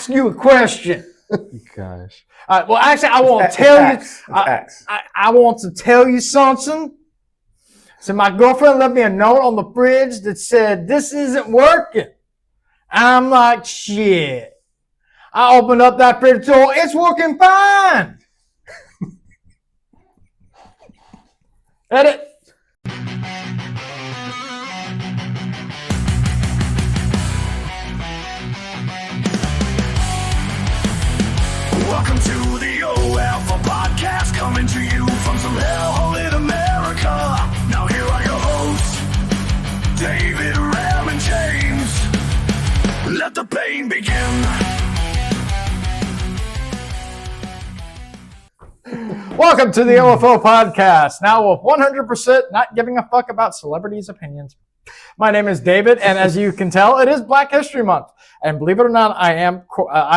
ask you a question. Gosh. Well, actually, I want to tell you. I want to tell you something. So my girlfriend left me a note on the fridge that said, "This isn't working." I'm like, shit. I opened up that fridge door. It's working fine. Edit. Welcome to the OFO podcast, coming to you from some hellhole in America. Now here are your hosts, David, Ram, and James. Let the pain begin. Welcome to the OFO podcast. Now with 100% not giving a fuck about celebrities' opinions. My name is David, and as you can tell, it is Black History Month. And believe it or not, I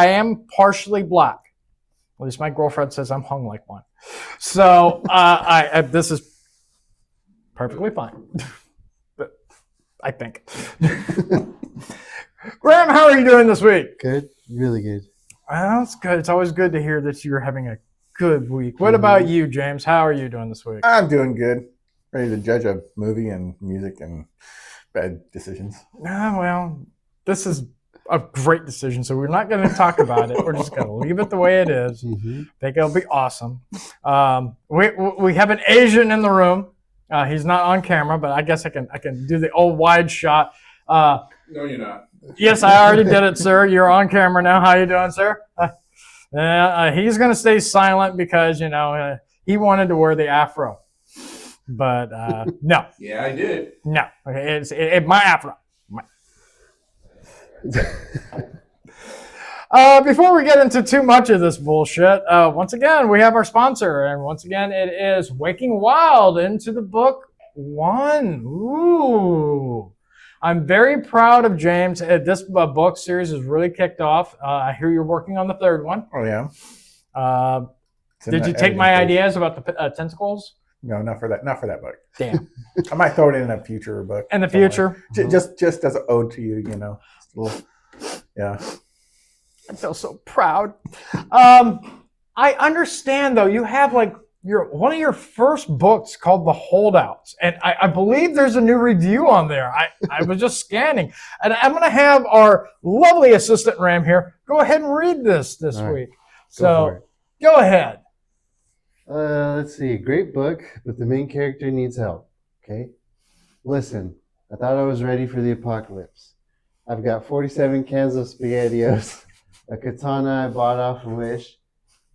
am partially black. At least my girlfriend says I'm hung like one. So this is perfectly fine. But I think. Graham, how are you doing this week? Good. Really good. That's good. It's always good to hear that you're having a good week. What about you, James? How are you doing this week? I'm doing good. Ready to judge a movie and music and bad decisions. Well, this is a great decision, so we're not going to talk about it. We're just going to leave it the way it is. Mm-hmm. Think it'll be awesome. We have an Asian in the room. He's not on camera, but I guess I can do the old wide shot. No, you're not. Yes, I already did it, sir. You're on camera now. How you doing, sir? He's going to stay silent because he wanted to wear the afro, but no. Yeah, I did. No, it's my afro. Before we get into too much of this bullshit, once again, we have our sponsor, and once again, it is Waking Wild into the Book 1. Ooh. I'm very proud of James. This book series is really kicked off. I hear you're working on the third one. Oh, yeah. Did you take my ideas about the tentacles? No, not for that. Not for that book. Damn. I might throw it in a future book. In the future? Just as an ode to you, Yeah. I feel so proud. I understand, though. You have one of your first books called The Holdouts, and I believe there's a new review on there. I was just scanning, and I'm going to have our lovely assistant Ram here go ahead and read this week. So go ahead. Let's see. Great book, but the main character needs help. Okay? Listen, I thought I was ready for the apocalypse. I've got 47 cans of SpaghettiOs, a katana I bought off a Wish,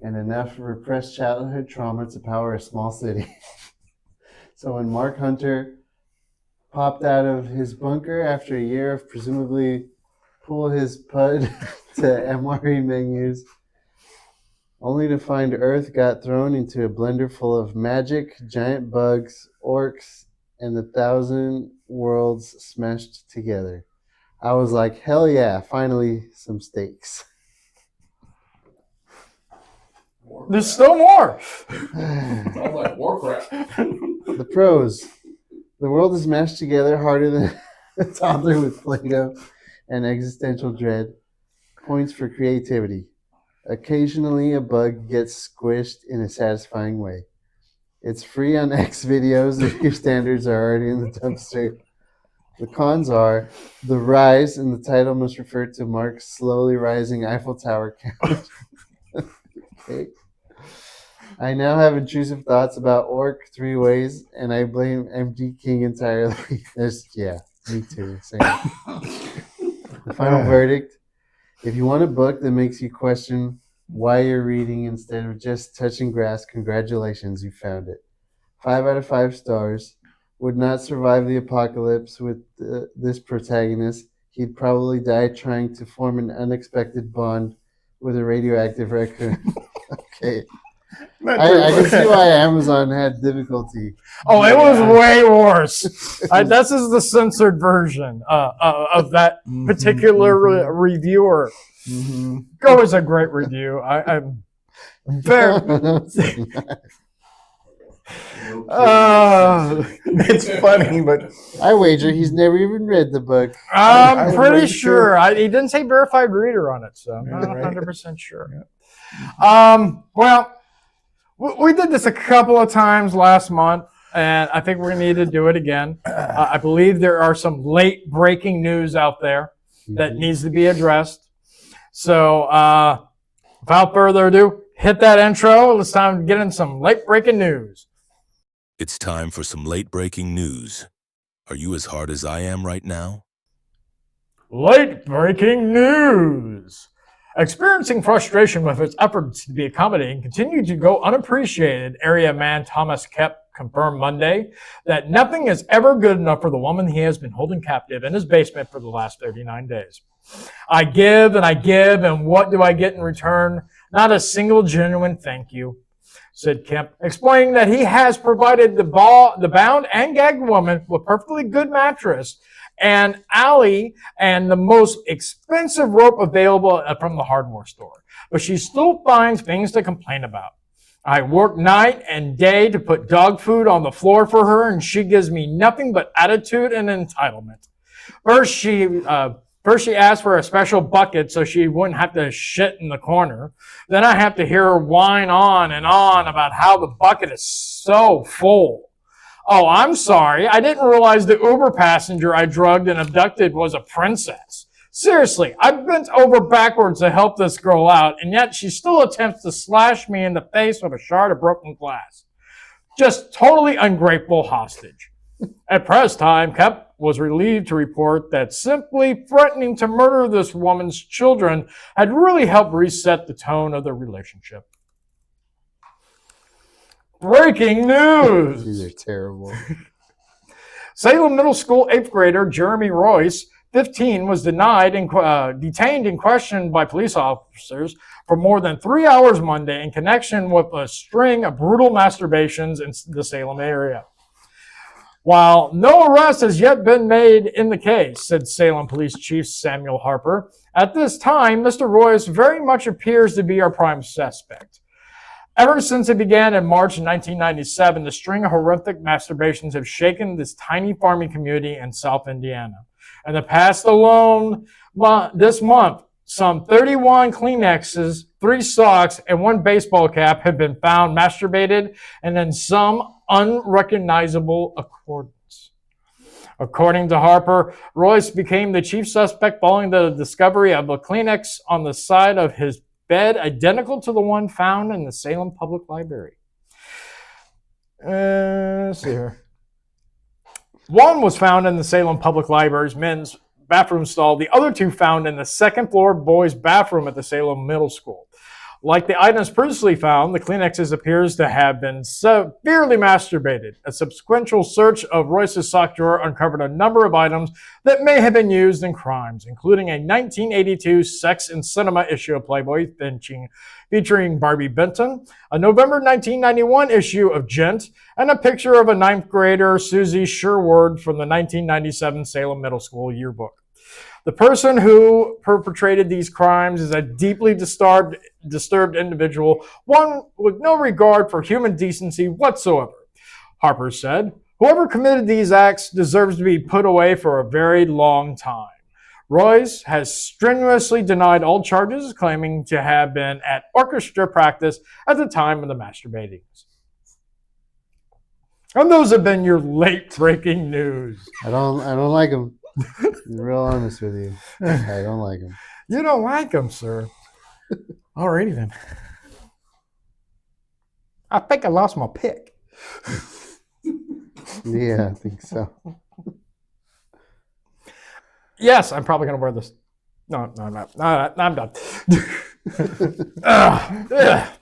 and enough repressed childhood trauma to power a small city. So when Mark Hunter popped out of his bunker after a year of presumably pull his pud to MRE menus, only to find Earth got thrown into a blender full of magic, giant bugs, orcs, and 1,000 worlds smashed together. I was like, hell yeah, finally some steaks. There's still more. Sounds like Warcraft. The pros. The world is mashed together harder than a toddler with Play-Doh and existential dread. Points for creativity. Occasionally a bug gets squished in a satisfying way. It's free on X videos if your standards are already in the dumpster. The cons are the rise, and the title must refer to Mark's slowly rising Eiffel Tower count. Okay. I now have intrusive thoughts about Orc three ways, and I blame MG King entirely. Me too. Same. The final verdict: if you want a book that makes you question why you're reading instead of just touching grass, congratulations, you found it. 5 out of 5 stars. Would not survive the apocalypse with this protagonist. He'd probably die trying to form an unexpected bond with a radioactive raccoon. Okay. I can see why Amazon had difficulty. Oh, it was way worse. This is the censored version of that particular reviewer. Mm-hmm. Go is a great review. I'm very. It's funny, but I wager he's never even read the book. I'm I pretty would sure. He didn't say verified reader on it, so I'm not Yeah, right. 100% sure. Well, we did this a couple of times last month, and I think we're going to need to do it again. I believe there are some late breaking news out there that needs to be addressed. So without further ado, hit that intro. It's time to get in some late breaking news. It's time for some late-breaking news. Are you as hard as I am right now? Late breaking news. Experiencing frustration with its efforts to be accommodating continued to go unappreciated, area man Thomas Kemp confirmed Monday that nothing is ever good enough for the woman he has been holding captive in his basement for the last 39 days. I give, and what do I get in return? Not a single genuine thank you, said Kemp, explaining that he has provided the bound and gagged woman with a perfectly good mattress and alley and the most expensive rope available from the hardware store. But she still finds things to complain about. I work night and day to put dog food on the floor for her, and she gives me nothing but attitude and entitlement. First, she asked for a special bucket so she wouldn't have to shit in the corner. Then I have to hear her whine on and on about how the bucket is so full. Oh, I'm sorry. I didn't realize the Uber passenger I drugged and abducted was a princess. Seriously, I bent over backwards to help this girl out, and yet she still attempts to slash me in the face with a shard of broken glass. Just totally ungrateful hostage. At press time, Kemp was relieved to report that simply threatening to murder this woman's children had really helped reset the tone of the relationship. Breaking news! These are terrible. Salem Middle School 8th grader Jeremy Royce, 15, was detained and questioned by police officers for more than 3 hours Monday in connection with a string of brutal masturbations in the Salem area. While no arrest has yet been made in the case, said Salem Police Chief Samuel Harper, at this time, Mr. Royce very much appears to be our prime suspect. Ever since it began in March 1997, the string of horrific masturbations have shaken this tiny farming community in South Indiana. In the past alone, this month, some 31 Kleenexes, 3 socks, and 1 baseball cap have been found masturbated and in some unrecognizable accordance. According to Harper, Royce became the chief suspect following the discovery of a Kleenex on the side of his bed identical to the one found in the Salem Public Library. Let's see here. One was found in the Salem Public Library's men's bathroom stall. The other 2 found in the second floor boys' bathroom at the Salem Middle School. Like the items previously found, the Kleenexes appears to have been severely masturbated. A subsequent search of Royce's sock drawer uncovered a number of items that may have been used in crimes, including a 1982 Sex and Cinema issue of Playboy featuring Barbie Benton, a November 1991 issue of Gent, and a picture of a 9th grader, Susie Sherwood, from the 1997 Salem Middle School yearbook. The person who perpetrated these crimes is a deeply disturbed individual, one with no regard for human decency whatsoever, Harper said. Whoever committed these acts deserves to be put away for a very long time. Royce has strenuously denied all charges, claiming to have been at orchestra practice at the time of the masturbatings. And those have been your late-breaking news. I don't like them. I'm real honest with you. I don't like them. You don't like them, sir. Alrighty then. I think I lost my pick. Yeah, I think so. Yes, I'm probably going to wear this. No, I'm not. No, I'm done.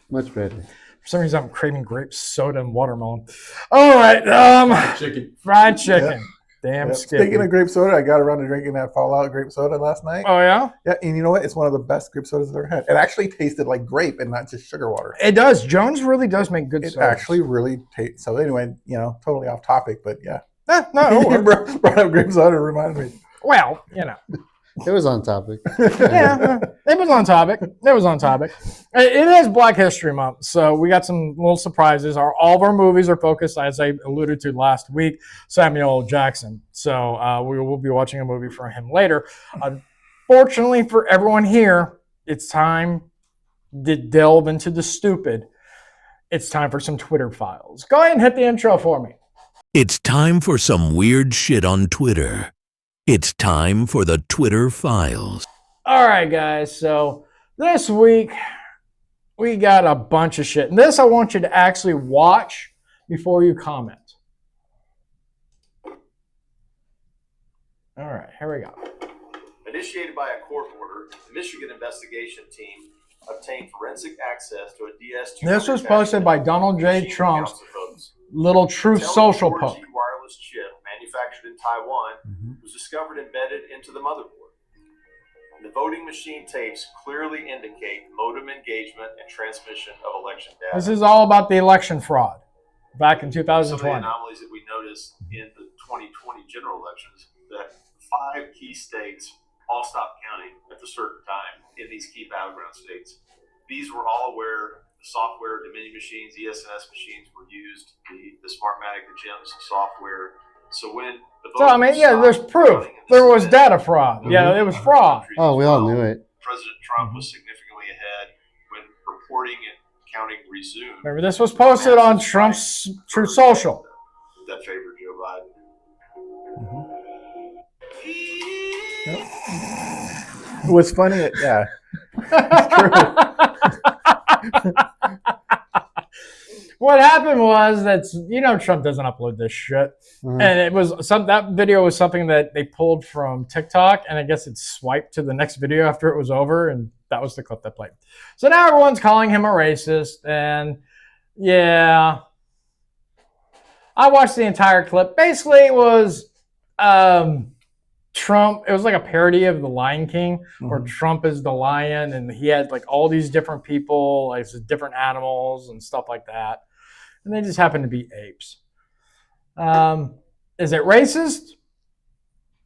Much better. For some reason, I'm craving grape soda and watermelon. All right. Fried chicken. Yep. Damn Yep. Skippy. Speaking of grape soda, I got around to drinking that Fallout grape soda last night. Oh, yeah? Yeah, and you know what? It's one of the best grape sodas I've ever had. It actually tasted like grape and not just sugar water. It does. Jones really does make good It sodas. actually really tastes. So anyway, totally off topic, but yeah. No. You brought up grape soda, reminded me. Well, you know. It was on topic. Yeah, it was on topic. It was on topic. It is Black History Month, so we got some little surprises. All of our movies are focused, as I alluded to last week, Samuel L. Jackson. So we will be watching a movie for him later. Unfortunately for everyone here, it's time to delve into the stupid. It's time for some Twitter files. Go ahead and hit the intro for me. It's time for some weird shit on Twitter. It's time for the Twitter files. All right, guys. So this week we got a bunch of shit. And this I want you to actually watch before you comment. All right, here we go. Initiated by a court order, the Michigan investigation team obtained forensic access to a DS2. This was posted by Donald J. Trump's little Truth Social post. Wireless chip manufactured in Taiwan was discovered embedded into the motherboard. The voting machine tapes clearly indicate modem engagement and transmission of election data. This is all about the election fraud back in Some of 2020. the anomalies that we noticed in the 2020 general elections, that 5 key states all stopped counting at a certain time in these key battleground states. These were all where the software, Dominion machines, ESNS machines were used, the Smartmatic, the GEMS software. So when the So, I mean, yeah, there's proof. There was data fraud. Yeah, it was fraud. Oh, we all knew it. President Trump was significantly ahead when reporting and counting resumed. Remember, this was posted on Trump's Truth Social. That favored Joe Biden. What's funny, yeah. What happened was that, Trump doesn't upload this shit. And it was that video was something that they pulled from TikTok, and I guess it swiped to the next video after it was over, and that was the clip that played. So now everyone's calling him a racist, and yeah. I watched the entire clip. Basically, it was Trump, it was like a parody of The Lion King, where Trump is the lion, and he had like all these different people, like different animals and stuff like that. And they just happen to be apes. Is it racist?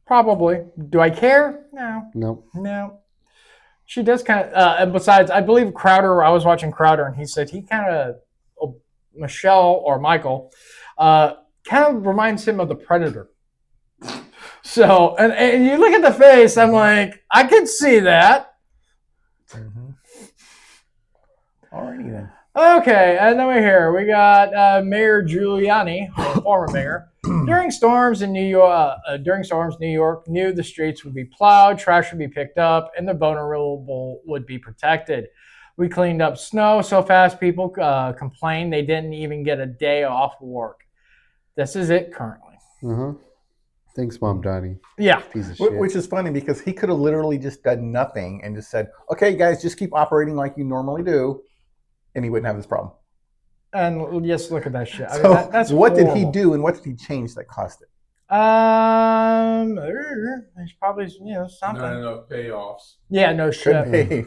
Probably. Do I care? No. She does kind of, and besides, I believe Crowder, I was watching Crowder, and he said he kind of, Michelle or Michael, kind of reminds him of the Predator. So, and you look at the face, I'm like, I can see that. Alrighty then. Okay, and then we got Mayor Giuliani, or former mayor. During storms, New York knew the streets would be plowed, trash would be picked up, and the vulnerable would be protected. We cleaned up snow so fast people complained they didn't even get a day off work. This is it currently. Thanks, Mom Donnie. Yeah. Piece of shit. Which is funny because he could have literally just done nothing and just said, okay, guys, just keep operating like you normally do, and he wouldn't have this problem. And just look at that shit. So that's what horrible. did he do and what did he change that caused it? There's probably something. Not enough payoffs. Yeah, no shit. Could be.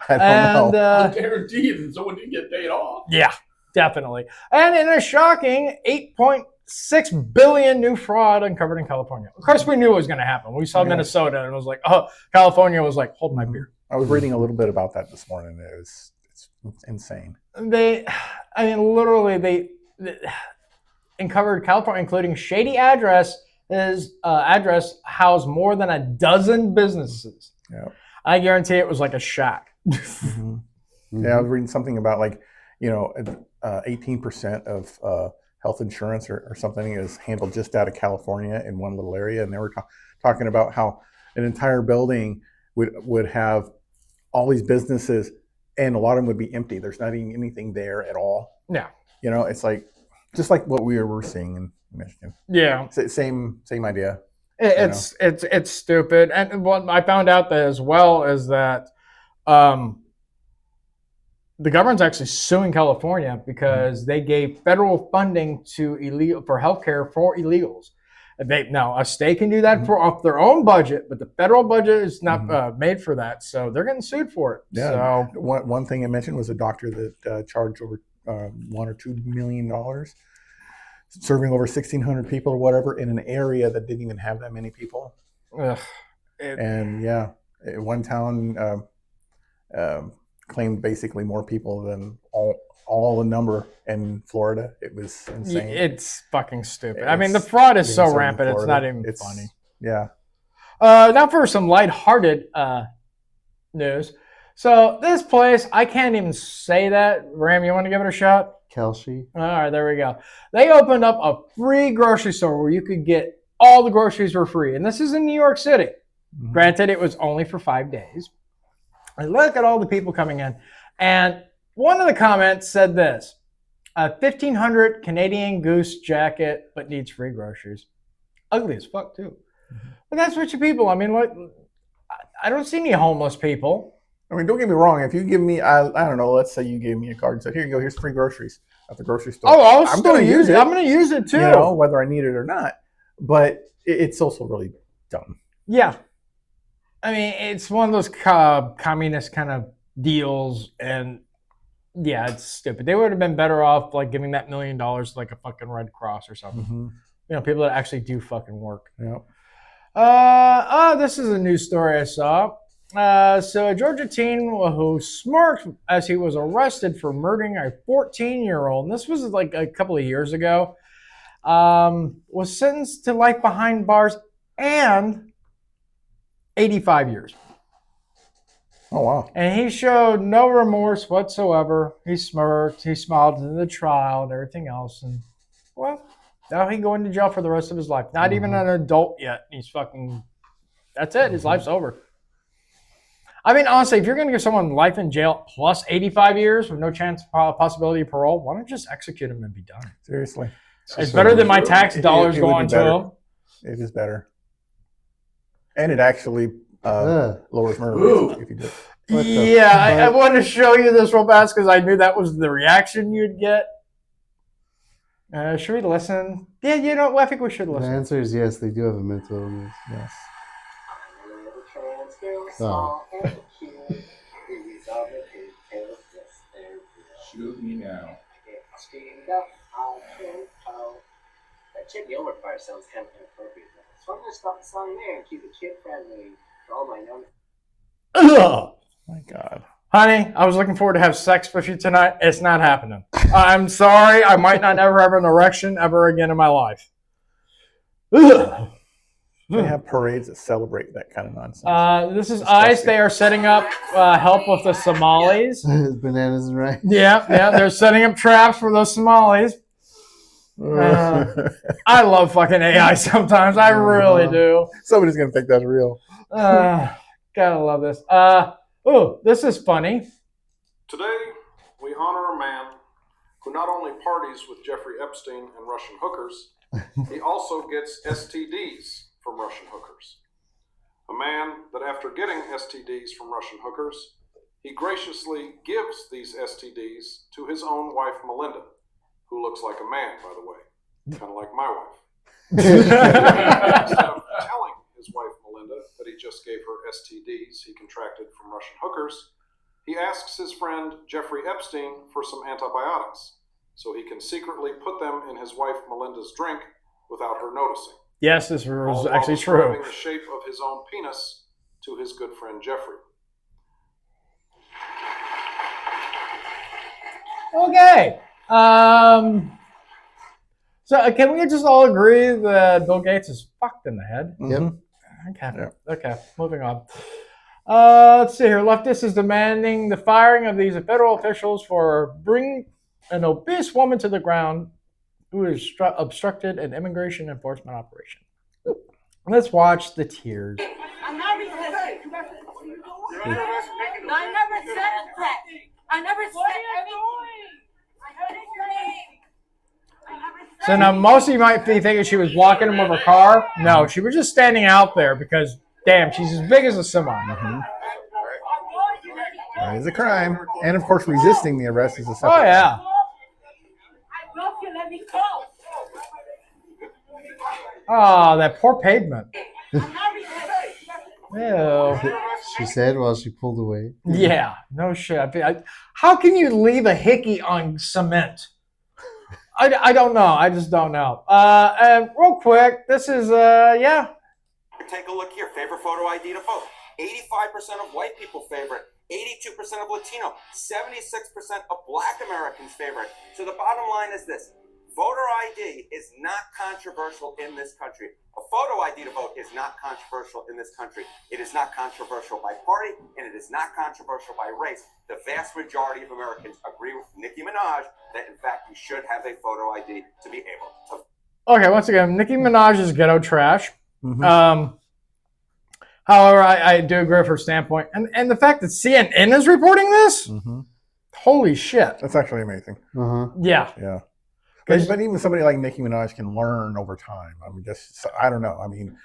I don't know. I guarantee that someone didn't get paid off. Yeah, definitely. And in a shocking 8.6 billion new fraud uncovered in California. Of course, we knew it was going to happen. We saw Minnesota and it was like, oh, California was like, hold my beer. I was reading a little bit about that this morning. It's insane. They uncovered California, including shady address housed more than a dozen businesses. Yeah. I guarantee it was like a shack. Yeah, I was reading something about 18% of health insurance or something is handled just out of California in one little area, and they were talking about how an entire building would have all these businesses, and a lot of them would be empty. There's not even anything there at all. Yeah. It's like just like what we were seeing in Michigan. Yeah. Same idea. It's stupid. And what I found out that as well is that the government's actually suing California because they gave federal funding for healthcare for illegals. Now a state can do that off their own budget, but the federal budget is not made for that, so they're getting sued for it. Yeah. So One thing I mentioned was a doctor that charged over $1 or $2 million, serving over 1,600 people or whatever in an area that didn't even have that many people. ugh. And yeah, one town claimed basically more people than all the number in Florida. It was insane. It's fucking stupid. I mean, the fraud is so rampant, it's not even funny. Yeah. Now for some lighthearted news. So this place, I can't even say that. Ram, you want to give it a shot? Kelshi. All right, there we go. They opened up a free grocery store where you could get all the groceries for free. And this is in New York City. Mm-hmm. Granted, it was only for 5 days. And look at all the people coming in. And one of the comments said this, a 1,500 Canadian Goose jacket, but needs free groceries. Ugly as fuck, too. Mm-hmm. But that's what you people, I mean, what? I don't see any homeless people. I mean, don't get me wrong. If you give me, I don't know, let's say you gave me a card and said, here you go, here's free groceries at the grocery store. Oh, I'll still use it. I'm going to use it too. You know, whether I need it or not. But it's also really dumb. Yeah. I mean, it's one of those communist kind of deals. And yeah, it's stupid. They would have been better off like giving that $1 million to like a fucking Red Cross or something. Mm-hmm. You know, people that actually do fucking work. Yeah. This is a news story I saw. So a Georgia teen who smirked as he was arrested for murdering a 14-year-old, and this was like a couple of years ago, was sentenced to life behind bars and 85 years. Oh, wow. And he showed no remorse whatsoever. He smirked, he smiled in the trial and everything else. And, well, now he can go into jail for the rest of his life. Not even an adult yet. He's fucking, that's it. His life's over. I mean, honestly, if you're going to give someone life in jail plus 85 years with no chance, possibility of parole, why don't you just execute him and be done? Seriously. It's better than my tax dollars going to him. It is better. And it actually lowers murder rates if you do it. Yeah, I wanted to show you this real fast because I knew that was the reaction you'd get. Should we listen? Yeah, you know, I think we should listen. The answer is yes, they do have a mental illness. Yes. Oh. Shoot me now. That Chip Gilmer part sounds kind of inappropriate. So I'm going to stop the song there and keep it kid friendly for all my young. Oh my God. Honey, I was looking forward to have sex with you tonight. It's not happening. I'm sorry. I might not ever have an erection ever again in my life. Ugh. They have parades that celebrate that kind of nonsense. This is ICE. They are setting up help with the Somalis. Bananas and rice. Yeah. They're setting up traps for those Somalis. I love fucking AI sometimes. I really do. Somebody's going to think that's real. Gotta love this. This is funny. Today, we honor a man who not only parties with Jeffrey Epstein and Russian hookers, he also gets STDs from Russian hookers. A man that after getting STDs from Russian hookers, he graciously gives these STDs to his own wife, Melinda, who looks like a man, by the way, kind of like my wife. Instead of telling his wife, Melinda, that he just gave her STDs he contracted from Russian hookers, he asks his friend, Jeffrey Epstein, for some antibiotics so he can secretly put them in his wife, Melinda's drink without her noticing. Yes, this was All actually while true. describing the shape of his own penis to his good friend Jeffrey. Okay. So can we just all agree that Bill Gates is fucked in the head? Yep. Okay. Moving on. Let's see here. Leftist is demanding the firing of these federal officials for bringing an obese woman to the ground who has obstructed an immigration enforcement operation. Let's watch the tears. I'm not resisting. I never said that. I never said anything. I heard your name. So now most of you might be thinking she was blocking him with her car. No, she was just standing out there because, damn, she's as big as a semi. Mm-hmm. That is a crime. And, of course, resisting the arrest is a separate Oh, yeah. Oh, that poor pavement. Ew. She said while she pulled away. Yeah, no shit. How can you leave a hickey on cement? I don't know. I just don't know. And real quick, this is, take a look here. Favorite photo ID to vote. 85% of white people favorite. 82% of Latino. 76% of Black Americans favorite. So the bottom line is this. Voter ID is not controversial in this country. A photo ID to vote is not controversial in this country. It is not controversial by party, and it is not controversial by race. The vast majority of Americans agree with Nicki Minaj that, in fact, you should have a photo ID to be able to. Okay, once again, Nicki Minaj is ghetto trash. However, I do agree with her standpoint. And the fact that CNN is reporting this? Holy shit. That's actually amazing. Yeah. Yeah. But even somebody like Nicki Minaj can learn over time. I mean, I don't know. I mean,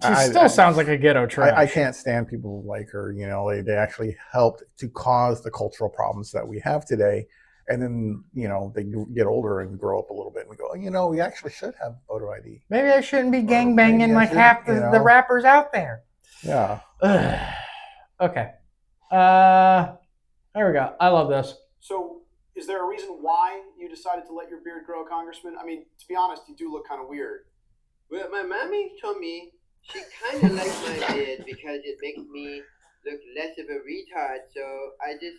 she still sounds like a ghetto trash. I can't stand people like her. You know, they actually helped to cause the cultural problems that we have today. And then, you know, they get older and grow up a little bit and we go, you know, we actually should have photo ID. Maybe I shouldn't be gangbanging like half the rappers out there. Yeah. Okay. There we go. I love this. So, is there a reason why you decided to let your beard grow, Congressman? I mean, to be honest, you do look kind of weird. Well, my mommy told me she kind of likes my beard because it makes me look less of a retard. So I just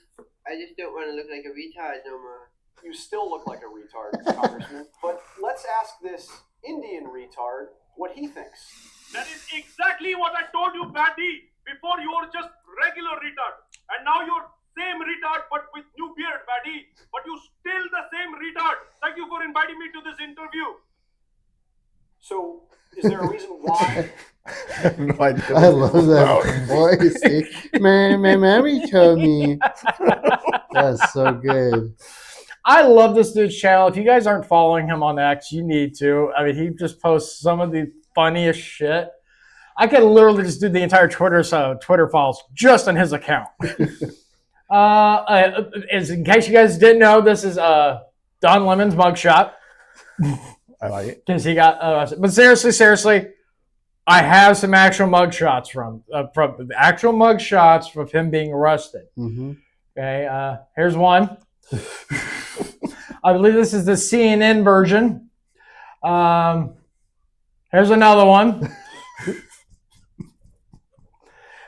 don't want to look like a retard no more. You still look like a retard, Congressman. But let's ask this Indian retard what he thinks. That is exactly what I told you, Patty. Before you were just regular retard, and now you're same retard but with new beard, Patty. But you still the same retard. Thank you for inviting me to this interview. So, is there a reason why? I love that voice. My mommy told me. That's so good. I love this dude's channel. If you guys aren't following him on X, you need to. I mean, he just posts some of the funniest shit. I could literally just do the entire Twitter files just on his account. In case you guys didn't know, this is Don Lemon's mugshot. I like it because he got. But seriously, I have some actual mugshots from the actual mugshots of him being arrested. Okay, here's one. I believe this is the CNN version. Here's another one.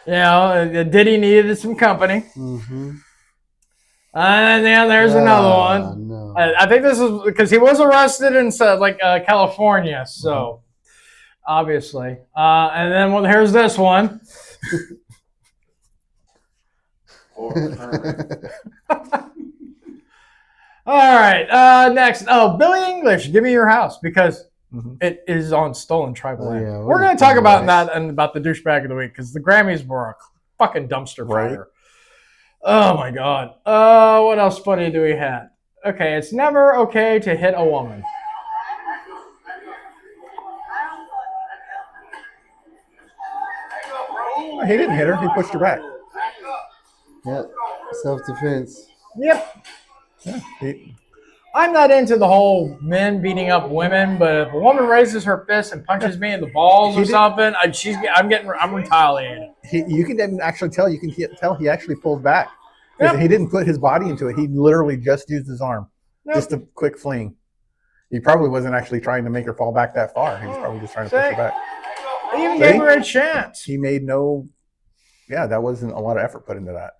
You know, Diddy needed some company. And then there's another one. No. I think this is because he was arrested in California, so obviously. And then here's this one. All right. Next. Oh, Billy English, give me your house because it is on stolen tribal land. Yeah, we're going to talk about that and about the douchebag of the week because the Grammys were a fucking dumpster fire. Right. Oh my God. What else funny do we have? Okay, it's never okay to hit a woman. He didn't hit her. He pushed her back. Yep. Self-defense. Yep. Yeah. I'm not into the whole men beating up women, but if a woman raises her fist and punches me in the balls or something, I'm retaliating. You can actually tell. You can tell he actually pulled back. He didn't put his body into it. He literally just used his arm, just a quick fling. He probably wasn't actually trying to make her fall back that far. He was probably just trying to push her back. He even gave her a chance. He made no. Yeah, that wasn't a lot of effort put into that.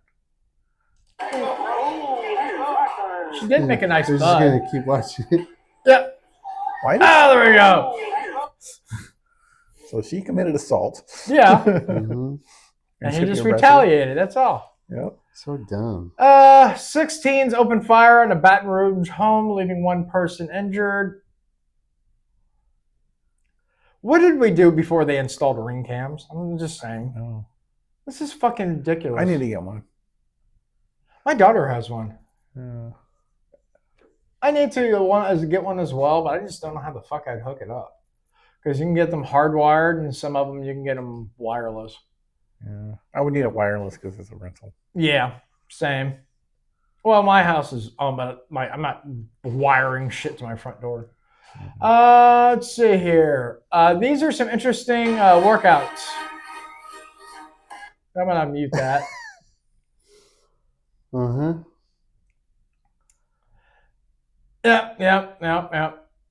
She did make a nice They're just going to keep watching it. Yep. Why? There we go. So she committed assault. Yeah. Mm-hmm. And he just retaliated. That's all. Yep. So dumb. 6 teens opened fire on a Baton Rouge home, leaving 1 person injured. What did we do before they installed ring cams? I'm just saying. Oh. This is fucking ridiculous. I need to get one. My daughter has one. Yeah. I need to get one as well, but I just don't know how the fuck I'd hook it up. Because you can get them hardwired, and some of them you can get them wireless. Yeah, I would need it wireless because it's a rental. Yeah, same. Well, my house is on, but I'm not wiring shit to my front door. Let's see here. These are some interesting workouts. I'm gonna mute that. Yep.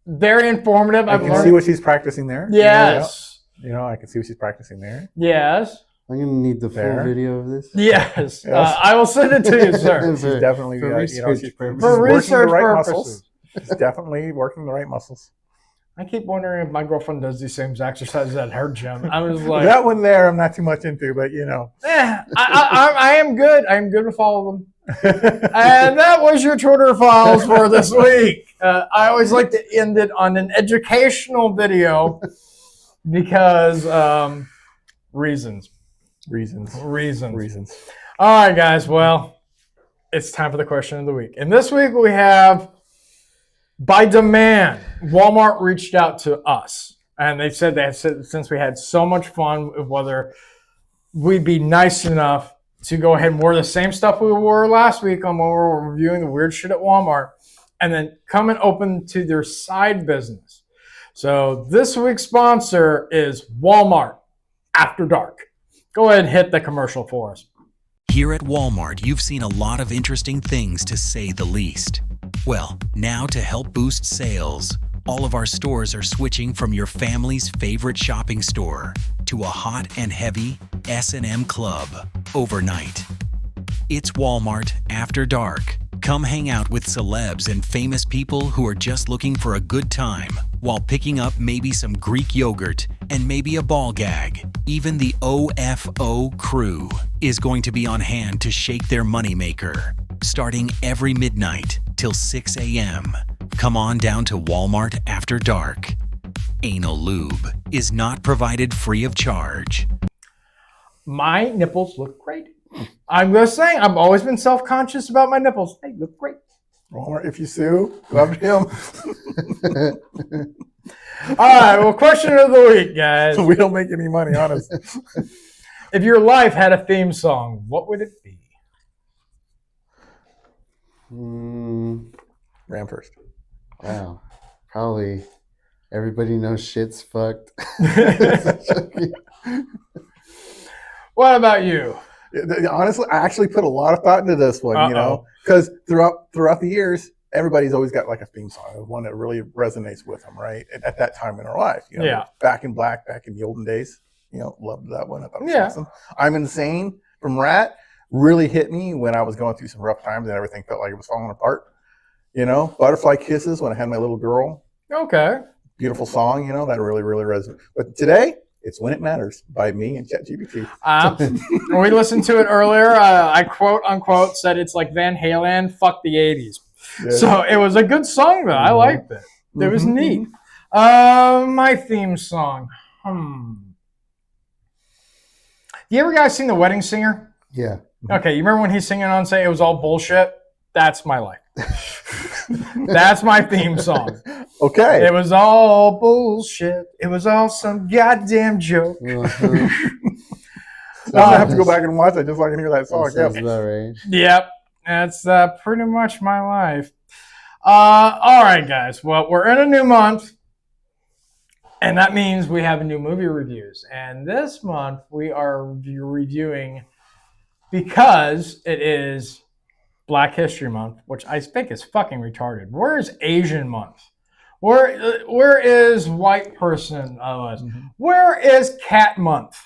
Very informative. I can see what she's practicing there. Yes. You know, I can see what she's practicing there. Yes. I'm gonna need the full video of this. Yes. I will send it to you, sir. She's definitely for research purposes. For working research the right purposes. muscles. She's definitely working the right muscles. I keep wondering if my girlfriend does these same exercises at her gym. I was like, that one there, I'm not too much into, but you know. I am good. I am good with all of them. And that was your Twitter files for this week. I always like to end it on an educational video because reasons. All right, guys. Well, it's time for the question of the week. And this week we have, by demand, Walmart reached out to us. And they said that since we had so much fun with whether we'd be nice enough to go ahead and wear the same stuff we wore last week on when we were reviewing the weird shit at Walmart, and then come and open to their side business. So this week's sponsor is Walmart After Dark. Go ahead and hit the commercial for us. Here at Walmart, you've seen a lot of interesting things, to say the least. Well, now to help boost sales, all of our stores are switching from your family's favorite shopping store to a hot and heavy S&M Club overnight. It's Walmart After Dark. Come hang out with celebs and famous people who are just looking for a good time while picking up maybe some Greek yogurt and maybe a ball gag. Even the OFO crew is going to be on hand to shake their moneymaker, starting every midnight till 6 a.m. Come on down to Walmart After Dark. Anal lube is not provided free of charge. My nipples look great. I'm just saying, I've always been self-conscious about my nipples. They look great. Walmart, if you sue, love him. All right, well, question of the week, guys. We don't make any money, honestly. If your life had a theme song, what would it be? Ram first. Wow. Probably Everybody Knows Shit's Fucked. What about you? Honestly, I actually put a lot of thought into this one, you know, because throughout the years, everybody's always got like a theme song, one that really resonates with them, right? At that time in their life, you know, Yeah. Back in Black, back in the olden days, you know, loved that one. I thought it was Yeah. awesome. I'm Insane from Rat really hit me when I was going through some rough times and everything felt like it was falling apart. You know, Butterfly Kisses when I had my little girl. Okay. Beautiful song, you know, that really, really resonates. But today, it's When It Matters by me and ChatGPT. When we listened to it earlier, I quote unquote said it's like Van Halen, fuck the 80s. Yeah. So it was a good song though. I liked it. It was neat. My theme song. You ever guys seen The Wedding Singer? Yeah. Okay, you remember when he's singing on Say It Was All Bullshit? That's my life. That's my theme song. Okay. It was all bullshit. It was all some goddamn joke. I have to go back and watch it just so I can hear that song. That sounds about right. Yep. That's pretty much my life. All right, guys. Well, we're in a new month, and that means we have new movie reviews. And this month, we are reviewing, because it is Black History Month, which I think is fucking retarded. Where is Asian Month? Where is White Person Month? Where is Cat Month?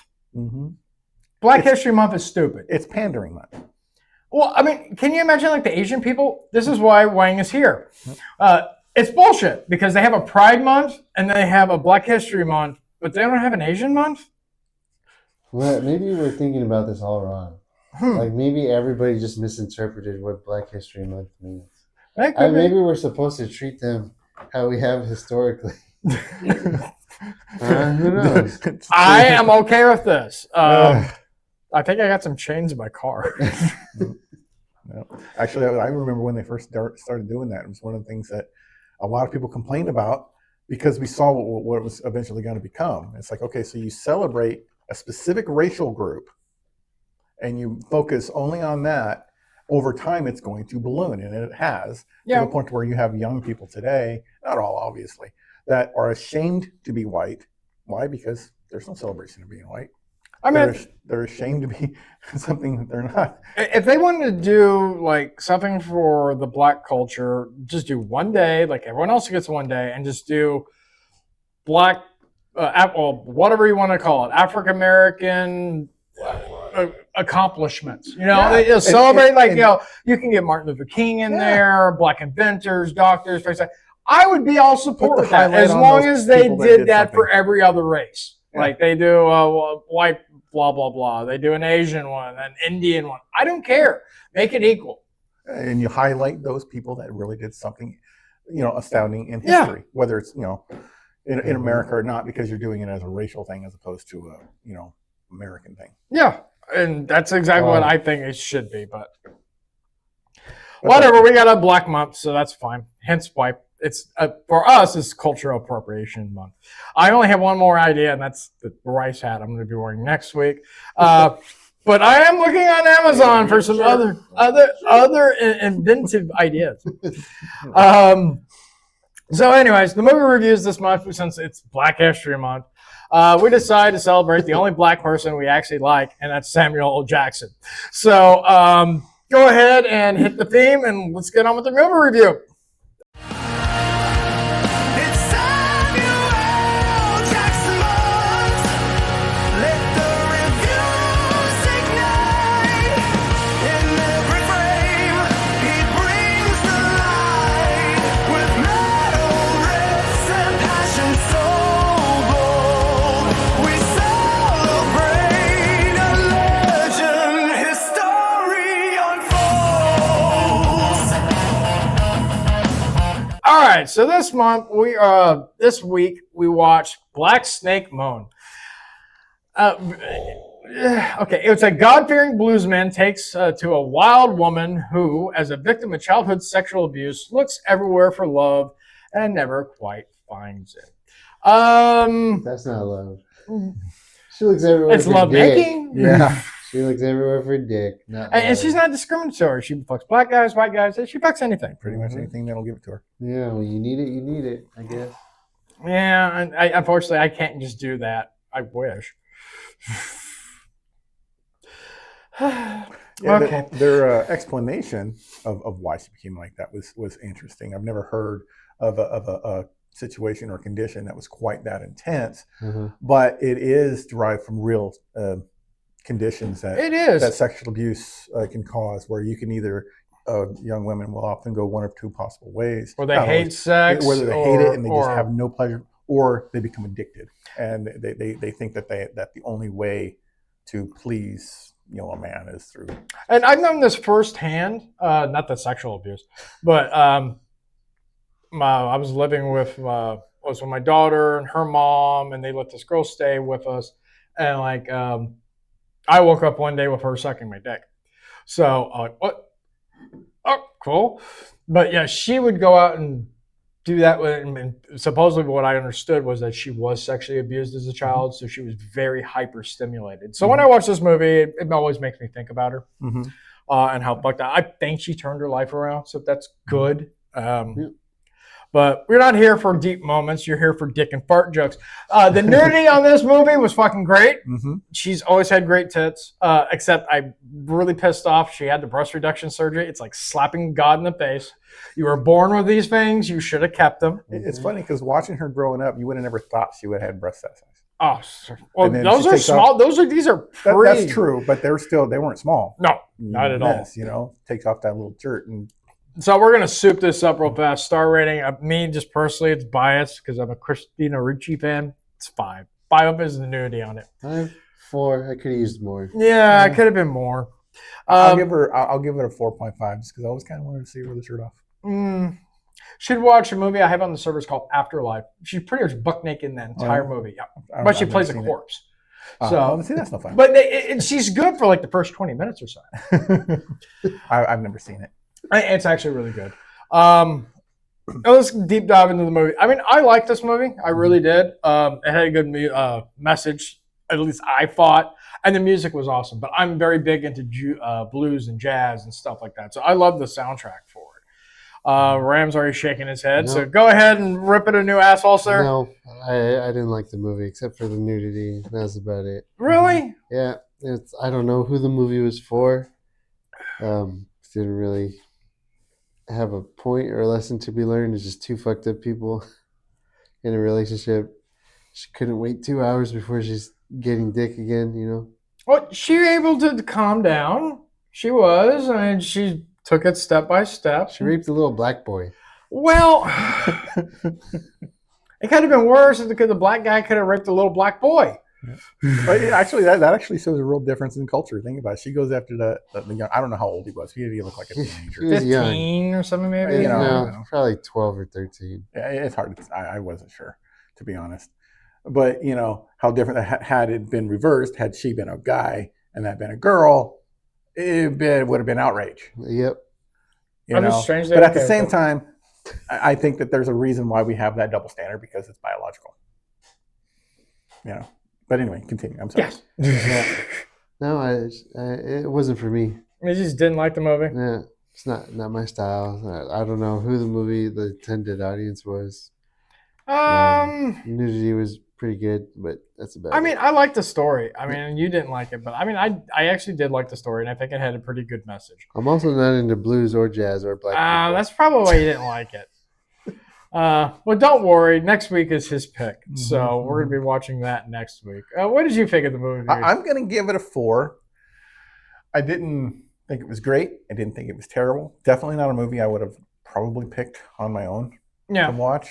Black History Month is stupid. It's pandering month. Well, I mean, can you imagine like the Asian people? This is why Wang is here. It's bullshit because they have a Pride Month and they have a Black History Month, but they don't have an Asian Month? Well, maybe we're thinking about this all wrong. Like maybe everybody just misinterpreted what Black History Month means. Maybe we're supposed to treat them how we have historically. Who knows? I am okay with this. I think I got some chains in my car. No. Actually, I remember when they first started doing that. It was one of the things that a lot of people complained about because we saw what it was eventually going to become. It's like, okay, so you celebrate a specific racial group and you focus only on that. Over time, it's going to balloon, and it has, to the point where you have young people today, not all obviously, that are ashamed to be white. Why? Because there's no celebration of being white. I mean, they're ashamed to be something that they're not. If they wanted to do like something for the Black culture, just do one day, like everyone else gets one day, and just do Black well, whatever you want to call it, African American accomplishments. You know, they just celebrate you can get Martin Luther King in there, Black inventors, doctors, things like. I would be all support with that as long as they did that for every other race. Yeah. Like they do white blah blah blah. They do an Asian one, an Indian one. I don't care. Make it equal. And you highlight those people that really did something, astounding in history, whether it's in America or not, because you're doing it as a racial thing as opposed to a American thing. Yeah, and that's exactly what I think it should be. But whatever, we got a Black Month, so that's fine. Hence why it's for us, it's Cultural Appropriation Month. I only have one more idea, and that's the rice hat I'm going to be wearing next week. But I am looking on Amazon for some other inventive ideas. So anyways, the movie reviews this month, since it's Black History Month, we decided to celebrate the only black person we actually like, and that's Samuel L. Jackson. So go ahead and hit the theme, and let's get on with the movie review. All right, so this week we watched Black Snake Moan. Okay, it's a God-fearing bluesman takes to a wild woman who, as a victim of childhood sexual abuse, looks everywhere for love and never quite finds it. That's not love. She looks everywhere. It's love making. Yeah. She looks everywhere for dick. And she's not discriminatory. She fucks black guys, white guys. She fucks anything. Pretty much anything that'll give it to her. Yeah, well, you need it, I guess. Yeah, and unfortunately, I can't just do that. I wish. Okay. Their explanation of why she became like that was interesting. I've never heard of a situation or condition that was quite that intense, but it is derived from real conditions that sexual abuse can cause, where you can either young women will often go one of two possible ways, or they hate sex, whether they hate it and they just have no pleasure, or they become addicted and they think that the only way to please a man is through. And I've known this firsthand, not the sexual abuse, but I was living with my daughter and her mom, and they let this girl stay with us, and I woke up one day with her sucking my dick. So, what? Oh, cool. But yeah, she would go out and do that. And supposedly what I understood was that she was sexually abused as a child. So she was very hyper stimulated. So when I watch this movie, it always makes me think about her and how fucked up. I think she turned her life around. So that's good. But we're not here for deep moments. You're here for dick and fart jokes. The nudity on this movie was fucking great. She's always had great tits, except I'm really pissed off she had the breast reduction surgery. It's like slapping God in the face. You were born with these things. You should have kept them. It's funny because watching her growing up, you would have never thought she would have had breast size. Oh, well, those are small. These are pretty. That's true, but they weren't small. No, not at all. Takes off that little dirt and. So we're going to soup this up real fast. Star rating, me just personally, it's biased because I'm a Christina Ricci fan. It's 5. 5 is the nudity on it. 4. I could have used more. Yeah, I could have been more. I'll give it a 4.5 just because I always kind of wanted to see her with the shirt off. Should watch a movie I have on the servers called Afterlife. She's pretty much buck naked in the entire movie. Yeah, but she plays a corpse. So see, that's no fun. But she's good for like the first 20 minutes or so. I've never seen it. It's actually really good. Let's deep dive into the movie. I mean, I liked this movie. I really did. It had a good message. At least I thought. And the music was awesome. But I'm very big into blues and jazz and stuff like that. So I love the soundtrack for it. Ram's already shaking his head. No. So go ahead and rip it a new asshole, sir. No, I didn't like the movie except for the nudity. That's about it. Really? Yeah. I don't know who the movie was for. Didn't really have a point or a lesson to be learned. It's just two fucked up people in a relationship She couldn't wait 2 hours before she's getting dick again, you know? Well, she able to calm down. She was. I mean, she took it step by step. She raped a little black boy. Well, it could have been worse because the black guy could have raped a little black boy. But actually, that actually shows a real difference in culture. Think about it. She goes after the young. I don't know how old he was. He looked like a teenager. 15 or something, maybe. You know, probably 12 or 13. Yeah, it's hard. I wasn't sure, to be honest. But you know how different that had it been reversed. Had she been a guy and that been a girl, it would have been outrage. Yep. You know? But at the same time, I think that there's a reason why we have that double standard because it's biological. You know. But anyway, continue. I'm sorry. Yes. No, it wasn't for me. You just didn't like the movie? Yeah, it's not my style. I don't know who the intended audience was. Nudity was pretty good, but that's about it. I mean, I like the story. I mean, you didn't like it, but I mean, I actually did like the story, and I think it had a pretty good message. I'm also not into blues or jazz or black people. That's probably why you didn't like it. Well, don't worry. Next week is his pick, so we're going to be watching that next week. What did you think of the movie? I'm going to give it a 4. I didn't think it was great. I didn't think it was terrible. Definitely not a movie I would have probably picked on my own to watch.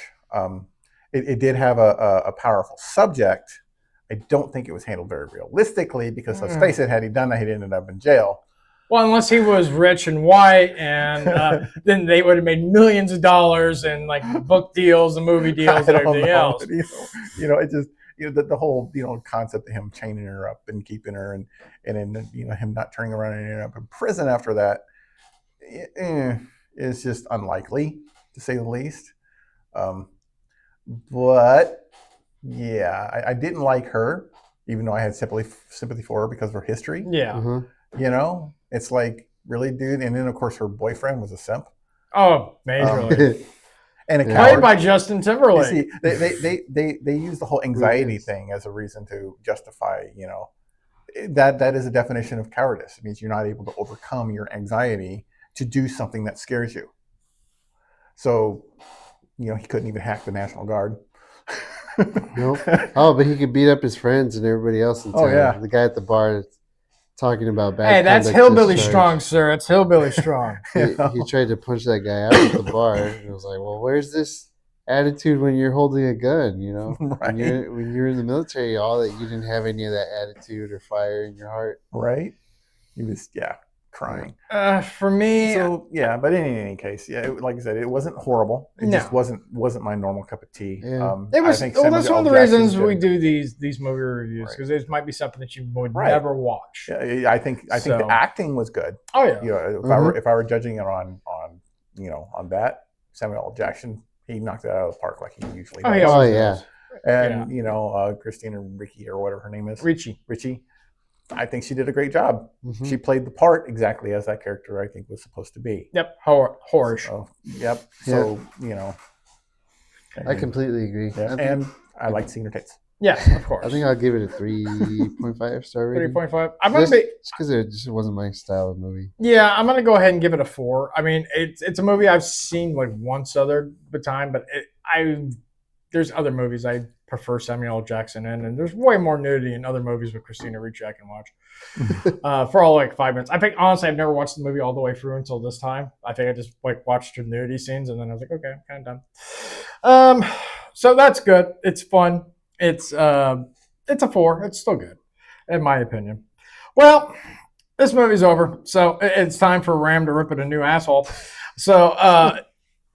It did have a powerful subject. I don't think it was handled very realistically because, let's face it, had he done that, he'd ended up in jail. Well, unless he was rich and white, and then they would have made millions of dollars and like book deals and movie deals and everything else. You know, it just the whole concept of him chaining her up and keeping her, and then him not turning around and ending up in prison after that is just unlikely to say the least. But yeah, I didn't like her, even though I had sympathy for her because of her history. Yeah. You know, it's like, really, dude? And then, of course, her boyfriend was a simp. Oh, majorly. And a played coward. by Justin Timberlake. You see, they use the whole anxiety thing as a reason to justify, that is a definition of cowardice. It means you're not able to overcome your anxiety to do something that scares you. So, he couldn't even hack the National Guard. Nope. Oh, but he could beat up his friends and everybody else in town. Oh, yeah. The guy at the bar talking about bad. Hey, that's conduct hillbilly discharge. strong, sir. It's hillbilly strong. He tried to punch that guy out at the bar, and it was like, well, where's this attitude when you're holding a gun? Right. When you're in the military, all that, you didn't have any of that attitude or fire in your heart. Right. He was crying. For me, so but in any case, like I said, it wasn't horrible. It just wasn't my normal cup of tea. Yeah. It was. I think That's one of the Samuel L. reasons Jackson's we good. do these movie reviews, because it might be something that you would never watch. Yeah, I think the acting was good. Oh yeah. If I were judging it on that, Samuel L. Jackson, he knocked it out of the park like he usually does. Oh yeah. And Christina Ricci or whatever her name is, Ricci. I think she did a great job. Mhm. She played the part exactly as that character I think was supposed to be. Yep. Horish. So, yep. So I completely agree. Yeah. And I liked seeing her tits. Yeah, of course. I think I'll give it a 3.5 star rating. 3.5. I'm gonna be just because it just wasn't my style of movie. Yeah, I'm gonna go ahead and give it a 4. I mean, it's a movie I've seen like once other time, but there's other movies I prefer Samuel L. Jackson in, and there's way more nudity in other movies with Christina Ricci I can watch for all like 5 minutes. I think honestly I've never watched the movie all the way through until this time. I think I just watched the nudity scenes and then I was like, okay, I'm kind of done. So that's good. It's fun. It's a 4. It's still good, in my opinion. Well, this movie's over, so it's time for Ram to rip at a new asshole. So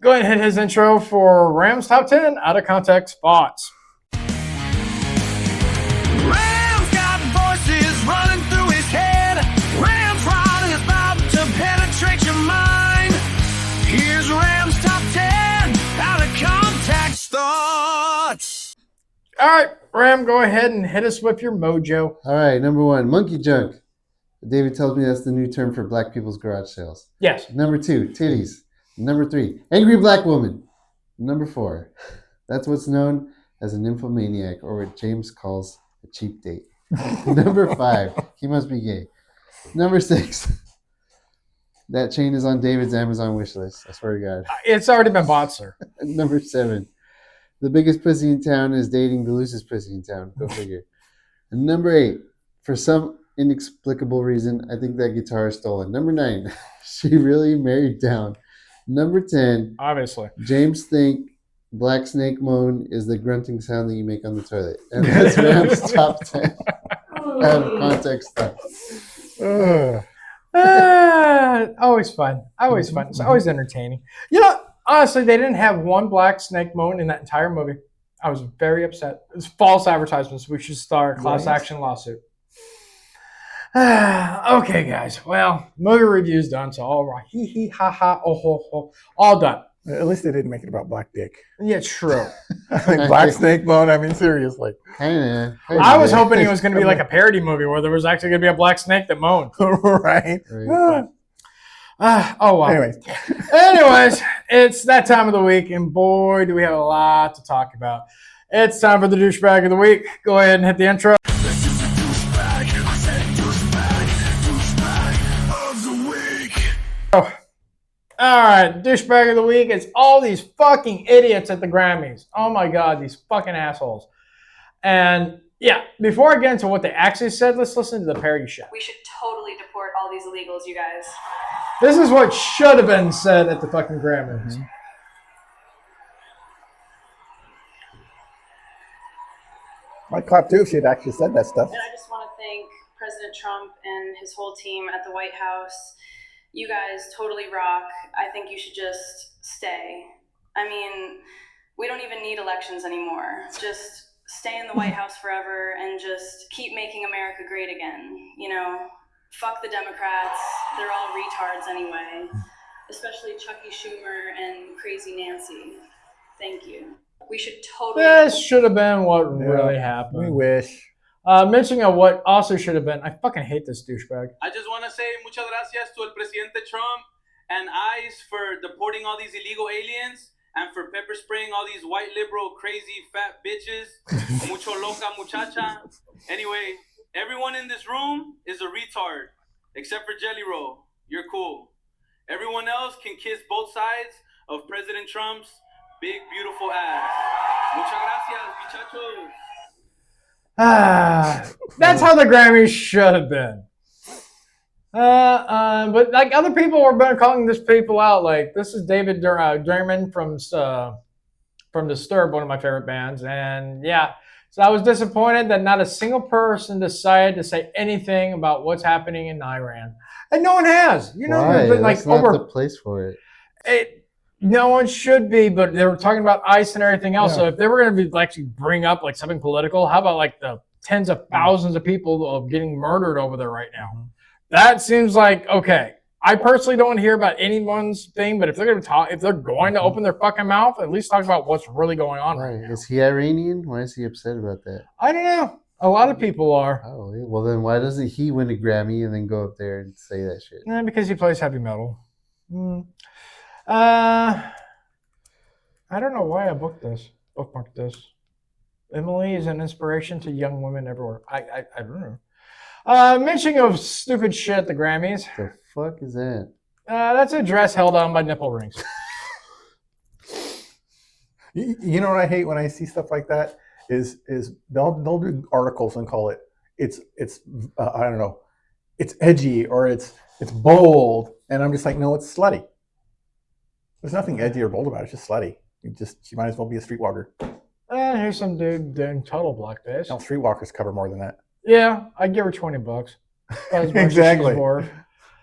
go ahead and hit his intro for Ram's Top 10 Out of Context Thoughts. Ram's got voices running through his head. Ram's rod is about to penetrate your mind. Here's Ram's Top 10 Out of Context Thoughts. All right, Ram, go ahead and hit us with your mojo. All right, number 1, monkey junk. David tells me that's the new term for black people's garage sales. Yes. Number 2, titties. Number 3, angry black woman. Number 4, that's what's known as an nymphomaniac, or what James calls a cheap date. Number 5, he must be gay. Number 6, that chain is on David's Amazon wish list. I swear to God. It's already been bought, sir. Number 7, The biggest pussy in town is dating the loosest pussy in town. Go figure. And number 8, for some inexplicable reason, I think that guitar is stolen. Number 9, she really married down. Number 10, obviously, James think Black Snake Moan is the grunting sound that you make on the toilet. And that's Ram's top 10 out of context stuff. Always fun. Always fun. It's always entertaining. You know, honestly, they didn't have one Black Snake Moan in that entire movie. I was very upset. It was false advertisements. We should start a class action lawsuit. Okay, guys. Well, movie review's done, so all right. Hee hee ha ha oh ho ho. All done. At least they didn't make it about Black Dick. Yeah, true. Black Snake Moan. I mean, seriously. I was hoping it was going to be like a parody movie where there was actually going to be a black snake that moaned. Right. Oh, well. Anyways, it's that time of the week, and boy, do we have a lot to talk about. It's time for the douchebag of the week. Go ahead and hit the intro. Oh. All right, douchebag of the week is all these fucking idiots at the Grammys. Oh my God, these fucking assholes. And yeah, before I get into what they actually said, let's listen to the parody shit. We should totally deport all these illegals, you guys. This is what should have been said at the fucking Grammys. Mm-hmm. I'd clap too if she had actually said that stuff. And I just want to thank President Trump and his whole team at the White House. You guys totally rock. I think you should just stay. I mean, we don't even need elections anymore. Just stay in the White House forever and just keep making America great again. You know, fuck the Democrats. They're all retards anyway. Especially Chucky Schumer and Crazy Nancy. Thank you. We should totally... This should have been what really happened. We wish. Mentioning of what also should have been, I fucking hate this douchebag. I just want to say muchas gracias to el presidente Trump and ICE for deporting all these illegal aliens and for pepper spraying all these white liberal crazy fat bitches. Mucho loca muchacha. Anyway, everyone in this room is a retard except for Jelly Roll. You're cool. Everyone else can kiss both sides of President Trump's big beautiful ass. Muchas gracias, muchachos. That's how the Grammys should have been. But like other people were calling this people out. Like this is David Draymond from Disturbed, one of my favorite bands, and yeah. So I was disappointed that not a single person decided to say anything about what's happening in Iran, and no one has. You know, Why? like That's not the place for it. No one should be, but they were talking about ICE and everything else. Yeah. So if they were going to be actually bring up like something political, how about like the tens of thousands of people of getting murdered over there right now? That seems like okay. I personally don't hear about anyone's thing, but if they're going to talk, if they're going to open their fucking mouth, at least talk about what's really going on right now. Is he Iranian? Why is he upset about that? I don't know. A lot of people are. Oh, well then why doesn't he win a Grammy and then go up there and say that shit? Because he plays heavy metal. I don't know why I bookmarked this. Emily is an inspiration to young women everywhere. I don't know. Mentioning of stupid shit at the Grammys. The fuck is that? That's a dress held on by nipple rings. You know what I hate when I see stuff like that is they'll do articles and call it's I don't know, it's edgy or it's bold, and I'm just like, no, it's slutty. There's nothing edgy or bold about it. It's just slutty. She might as well be a streetwalker. Here's some dude doing total blackface. No, streetwalkers cover more than that. Yeah, I'd give her $20. Exactly.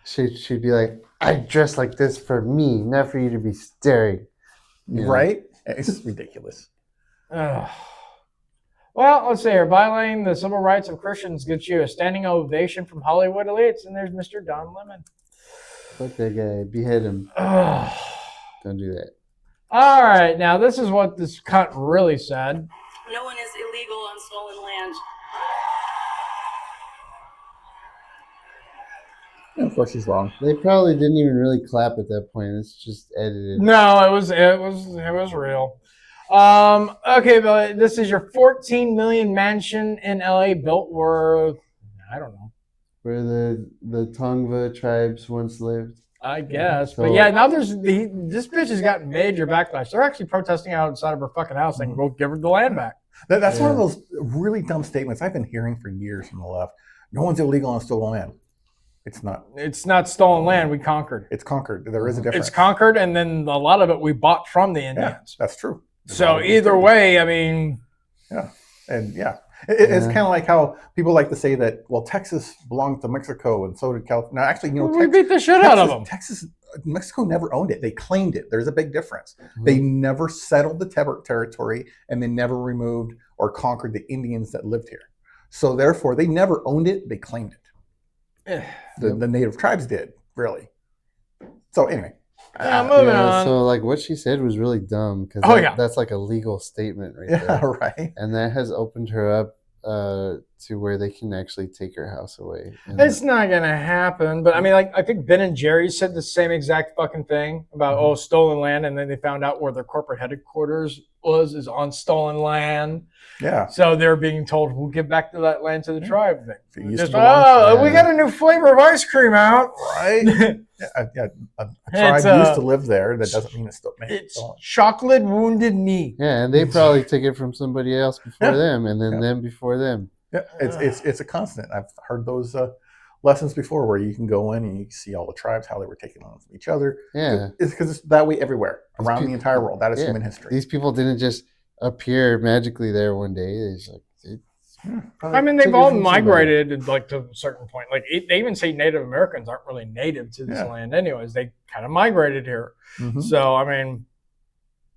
She'd be like, I dress like this for me, not for you to be staring. You know? Right? It's ridiculous. Well, let's see here. Violating the civil rights of Christians gets you a standing ovation from Hollywood elites, and there's Mr. Don Lemon. Fuck that guy. Behead him. Don't do that. All right, now this is what this cunt really said. No one is illegal on stolen land. Of course, he's wrong. They probably didn't even really clap at that point. It's just edited. No, it was real. Okay, but this is your 14 million mansion in LA built where I don't know. Where the Tongva tribes once lived. I guess. So- But yeah, now this bitch has gotten major backlash. They're actually protesting outside of her fucking house saying, "We'll give her the land back." That's one of those really dumb statements I've been hearing for years from the left. No one's illegal on stolen land. It's not. It's not stolen land. We conquered. It's conquered. There is a difference. It's conquered, and then a lot of it we bought from the Indians. That's true. So either way, I mean, yeah, and it's kind of like how people like to say that, well, Texas belonged to Mexico, and so did California. Now, actually, we beat the shit out of them. Mexico never owned it. They claimed it. There's a big difference. They never settled the territory, and they never removed or conquered the Indians that lived here. So therefore, they never owned it. They claimed it. The native tribes did, really. So anyway. Moving on. So like what she said was really dumb because that's like a legal statement right there. Yeah, right. And that has opened her up to where they can actually take her house away. And It's not gonna happen. But I mean, like I think Ben and Jerry said the same exact fucking thing about stolen land, and then they found out where their corporate headquarters is on stolen land. Yeah. So they're being told we'll give back to that land to the tribe thing. Just, we to got a new flavor of ice cream out. Right. A tribe used to live there. That doesn't mean it's still It's chocolate wounded knee. Yeah, and they probably took it from somebody else before them, and then them before them. Yeah, it's a constant. I've heard those lessons before, where you can go in and you can see all the tribes how they were taking on from each other. Yeah, it's because it's that way everywhere around the entire world. That is human history. These people didn't just appear magically there one day. It's like I mean, they've all migrated like to a certain point. Like they even say Native Americans aren't really native to this land, anyways. They kind of migrated here. So I mean,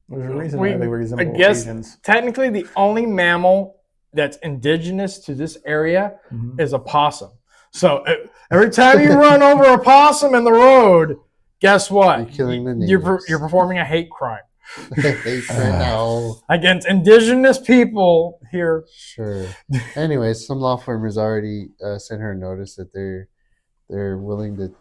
there's a reason why they resemble I guess Asians. Technically, the only mammal that's indigenous to this area is a possum. So every time you run over a possum in the road, guess what? You're killing the You're performing a hate crime. No. Against indigenous people here. Sure. Anyways, some law firm has already sent her a notice that they're willing to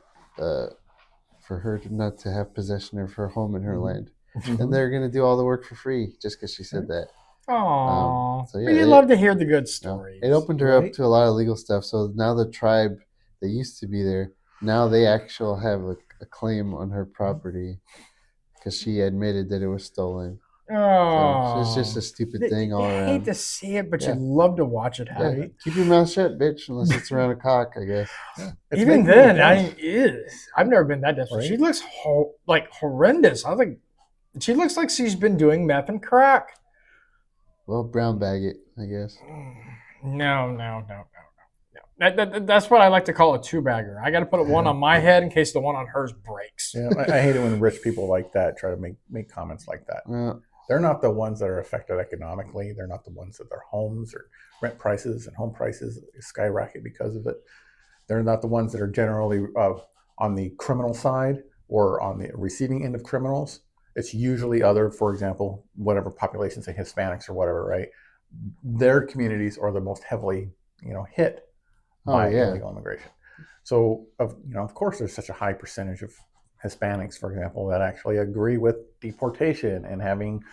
for her not to have possession of her home and her land, and they're going to do all the work for free just because she said that. Oh, so yeah, but you love to hear the good stories. It opened her up to a lot of legal stuff. So now the tribe that used to be there, now they actually have a claim on her property. Because she admitted that it was stolen. Oh, so it's just a stupid thing all around. I hate to see it, but you love to watch it happen. Yeah. Keep your mouth shut, bitch, unless it's around a cock, I guess. Even then, I've never been that desperate. Right? She looks horrendous. I was like, she looks like she's been doing meth and crack. Well, brown bag it, I guess. No. That's what I like to call a two-bagger. I got to put one on my head in case the one on hers breaks. Yeah, I hate it when rich people like that try to make comments like that. They're not the ones that are affected economically. They're not the ones that their homes or rent prices and home prices skyrocket because of it. They're not the ones that are generally on the criminal side or on the receiving end of criminals. It's usually other, for example, whatever population, say Hispanics or whatever, right? Their communities are the most heavily, hit by illegal immigration. So, of course, there's such a high percentage of Hispanics, for example, that actually agree with deportation and having,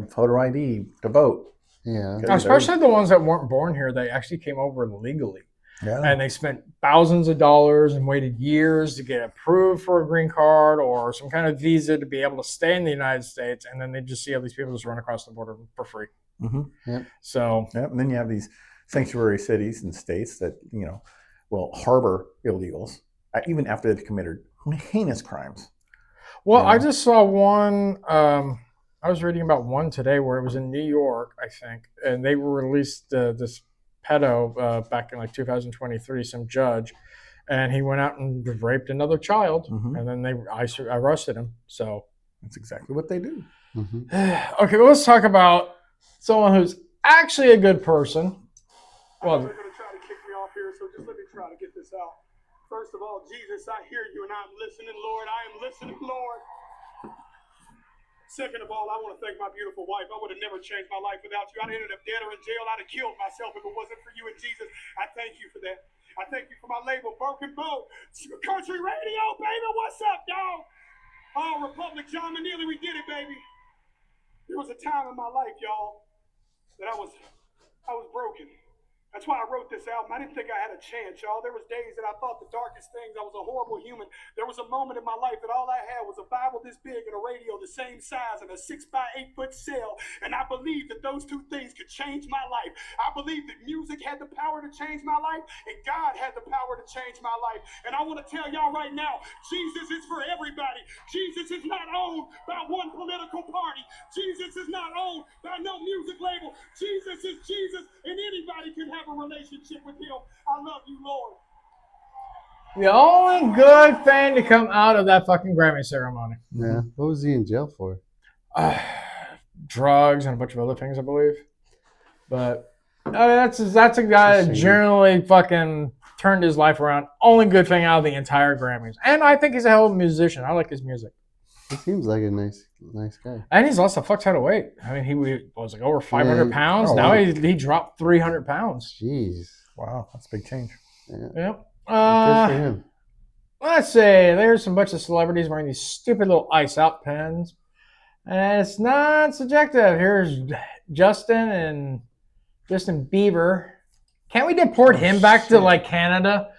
photo ID to vote. Yeah. Especially the ones that weren't born here, they actually came over legally. Yeah. And they spent thousands of dollars and waited years to get approved for a green card or some kind of visa to be able to stay in the United States. And then they just see all these people just run across the border for free. Yep. So, and then you have these sanctuary cities and states that, will harbor illegals, even after they've committed heinous crimes. Well, I just saw one, I was reading about one today where it was in New York, I think, and they released this pedo back in like 2023, some judge, and he went out and raped another child, and then they arrested him. So that's exactly what they do. Okay, well, let's talk about someone who's actually a good person. Well, they're going to try to kick me off here, so just let me try to get this out. First of all, Jesus, I hear you and I'm listening, Lord. I am listening, Lord. Second of all, I want to thank my beautiful wife. I would have never changed my life without you. I'd ended up dead or in jail. I'd have killed myself if it wasn't for you and Jesus. I thank you for that. I thank you for my label, Broken Boat. Country Radio, baby. What's up, y'all? Oh, Republic, John Manili, we did it, baby. There was a time in my life, y'all, that I was broken. I That's why I wrote this album. I didn't think I had a chance, y'all. There was days that I thought the darkest things. I was a horrible human. There was a moment in my life that all I had was a Bible this big and a radio the same size and a 6x8 foot cell. And I believed that those two things could change my life. I believed that music had the power to change my life and God had the power to change my life. And I want to tell y'all right now, Jesus is for everybody. Jesus is not owned by one political party. Jesus is not owned by no music label. Jesus is Jesus, and anybody can have a relationship with him. I love you, Lord. The only good thing to come out of that fucking Grammy ceremony. Yeah. What was he in jail for? Drugs and a bunch of other things, I believe. But I mean, that's a guy that generally fucking turned his life around. Only good thing out of the entire Grammys. And I think he's a hell of a musician. I like his music. He seems like a nice guy. And he's lost a fuck ton of weight. I mean, he was like over 500 pounds. Oh, now wow. he dropped 300 pounds. Jeez. Wow, that's a big change. Yeah. Yep. Good for him. Let's see. There's some bunch of celebrities wearing these stupid little ice out pens. And it's not subjective. Here's Justin Bieber. Can't we deport him back to like Canada?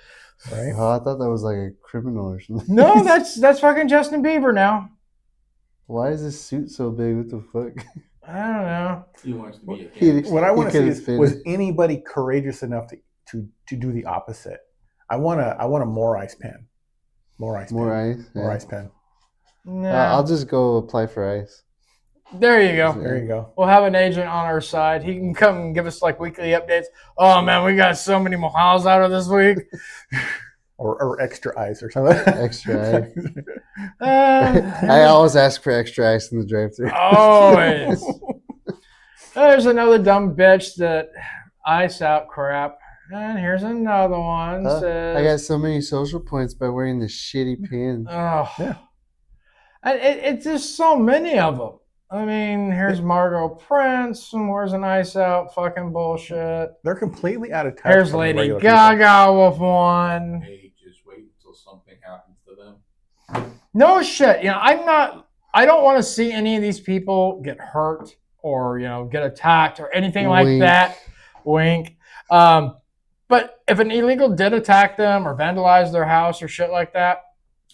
Right. Oh, I thought that was like a criminal or something. No, that's fucking Justin Bieber now. Why is this suit so big? What the fuck? I don't know. He wants to be a What I want to see is, fit was it. anybody courageous enough to do the opposite? I want a more ice pen. More ice pen. No. I'll just go apply for ice. There you go. There you go. We'll have an agent on our side. He can come and give us like weekly updates. Oh man, we got so many mojitos out of this week. Or extra ice or something. Extra ice. I always ask for extra ice in the drive-thru. Always. There's another dumb bitch that ice out crap. And here's another one. Says, I got so many social points by wearing the shitty pins. Oh, yeah. And it's just so many of them. I mean, here's Margot Prince, and where's an ice out fucking bullshit. They're completely out of touch. Here's from the Lady regular Gaga with one. Hey, just wait until something happens to them. No shit. You know, I don't want to see any of these people get hurt or, you know, get attacked or anything like that. Wink. But if an illegal did attack them or vandalize their house or shit like that,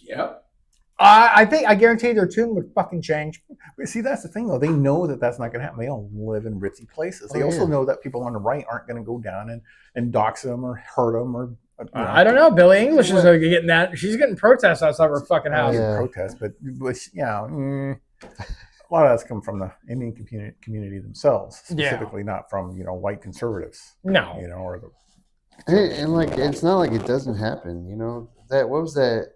Yep. I guarantee their tune would fucking change. But see, that's the thing, though. They know that that's not going to happen. They don't live in ritzy places. They also know that people on the right aren't going to go down and dox them or hurt them or. I don't know. Billie English is getting that. She's getting protests outside her fucking house. Protests, but yeah, a lot of that's come from the Indian community themselves, specifically, not from white conservatives. No, or the. And like, it's not like it doesn't happen. You know that. What was that?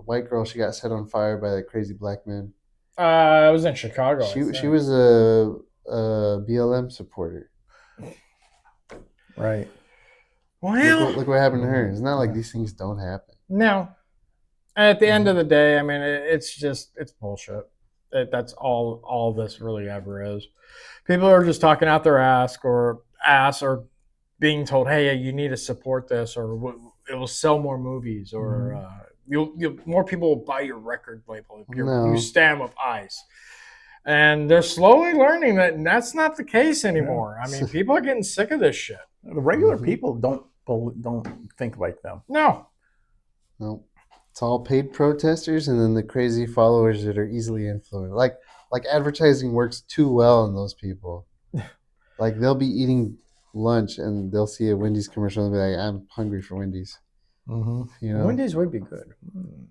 White girl, she got set on fire by that crazy black man. I was in Chicago. She was a BLM supporter. Right. Well, look what happened to her. It's not like these things don't happen. No. At the end of the day, I mean, it's bullshit. That's all this really ever is. People are just talking out their ass or being told, hey, you need to support this, or it will sell more movies, or more people will buy your record label if you stand with ICE. And they're slowly learning that that's not the case anymore. I mean, people are getting sick of this shit. The regular people don't think like them. No. It's all paid protesters and then the crazy followers that are easily influenced. Like advertising works too well on those people. Like they'll be eating lunch and they'll see a Wendy's commercial and be like, I'm hungry for Wendy's. Mm-hmm. You know? Wendy's would be good.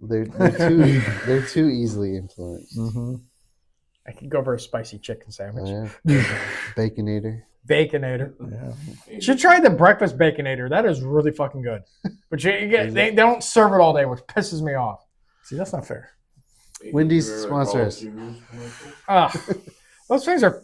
They're too easily influenced. Mm-hmm. I could go for a spicy chicken sandwich. Oh, yeah. Baconator. Yeah. You should try the breakfast Baconator. That is really fucking good. But they don't serve it all day, which pisses me off. See, that's not fair. Wendy's sponsor us. Those things are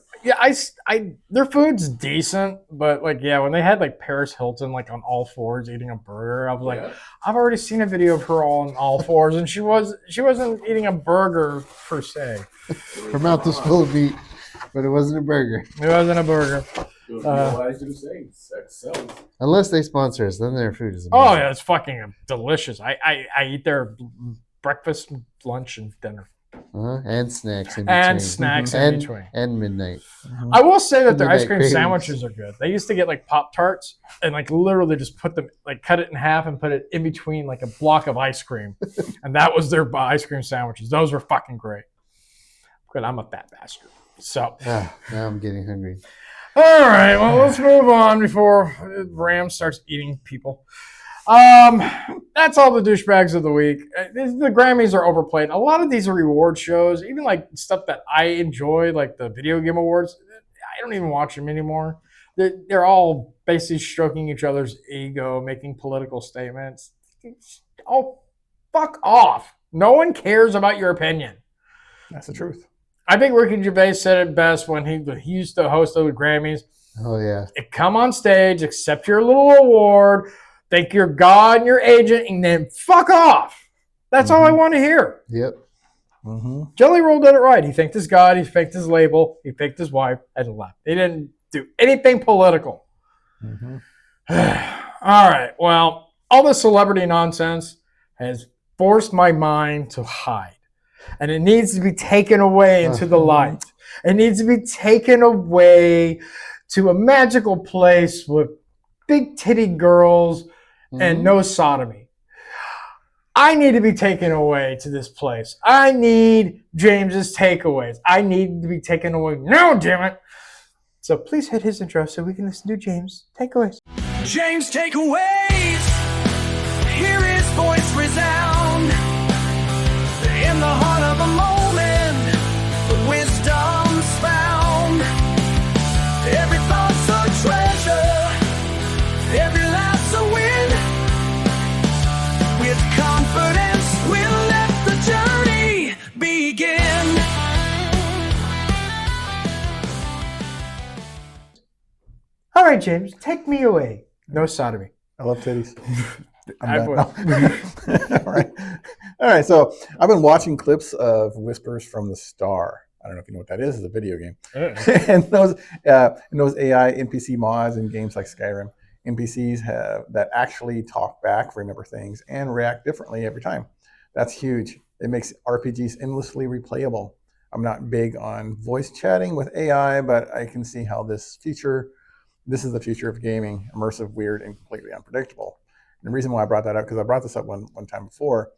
their food's decent, but when they had Paris Hilton on all fours eating a burger, I was like, I've already seen a video of her on all fours, and she wasn't eating a burger per se. Her mouth was full of meat, but it wasn't a burger. It wasn't a burger. Unless they sponsor us, then their food is amazing. Oh yeah, it's fucking delicious. I eat their breakfast, lunch, and dinner. And snacks in between. And snacks in between. And midnight. I will say that their ice Midnight cream cravings. sandwiches are good. They used to get like Pop-Tarts and like literally just put them, like cut it in half and put it in between like a block of ice cream. And that was their ice cream sandwiches. Those were fucking great. Good, I'm a fat bastard. So. Now I'm getting hungry. All right, well, let's move on before Ram starts eating people. That's all the douchebags of the week. The Grammys are overplayed. A lot of these are reward shows, even like stuff that I enjoy, like the video game awards. I don't even watch them anymore. They're all basically stroking each other's ego, making political statements. Oh, fuck off. No one cares about your opinion. That's the truth. I think Ricky Gervais said it best when he used to host the Grammys. Oh, yeah. Come on stage, accept your little award, thank your God and your agent, and then fuck off. That's all I want to hear. Yep. Jelly Roll did it right. He thanked his God, he thanked his label, he thanked his wife, and left. He didn't do anything political. All right. Well, all this celebrity nonsense has forced my mind to hide. And it needs to be taken away into the light. It needs to be taken away to a magical place with big titty girls and no sodomy. I need to be taken away to this place. I need James's takeaways. I need to be taken away now, damn it. So please hit his intro so we can listen to James' takeaways. James takeaways. Hear his voice resound in the heart of a moment. The wisdom's found. Every thought's a treasure. Every laugh's a win. With confidence, we'll let the journey begin. All right, James, take me away. No sodomy. I love titties. I would. All right. So I've been watching clips of Whispers from the Star. I don't know if you know what that is. It's a video game. And those AI NPC mods in games like Skyrim, NPCs that actually talk back, remember things, and react differently every time. That's huge. It makes RPGs endlessly replayable. I'm not big on voice chatting with AI, but I can see how this is the future of gaming, immersive, weird, and completely unpredictable. And the reason why I brought that up, because I brought this up one time before,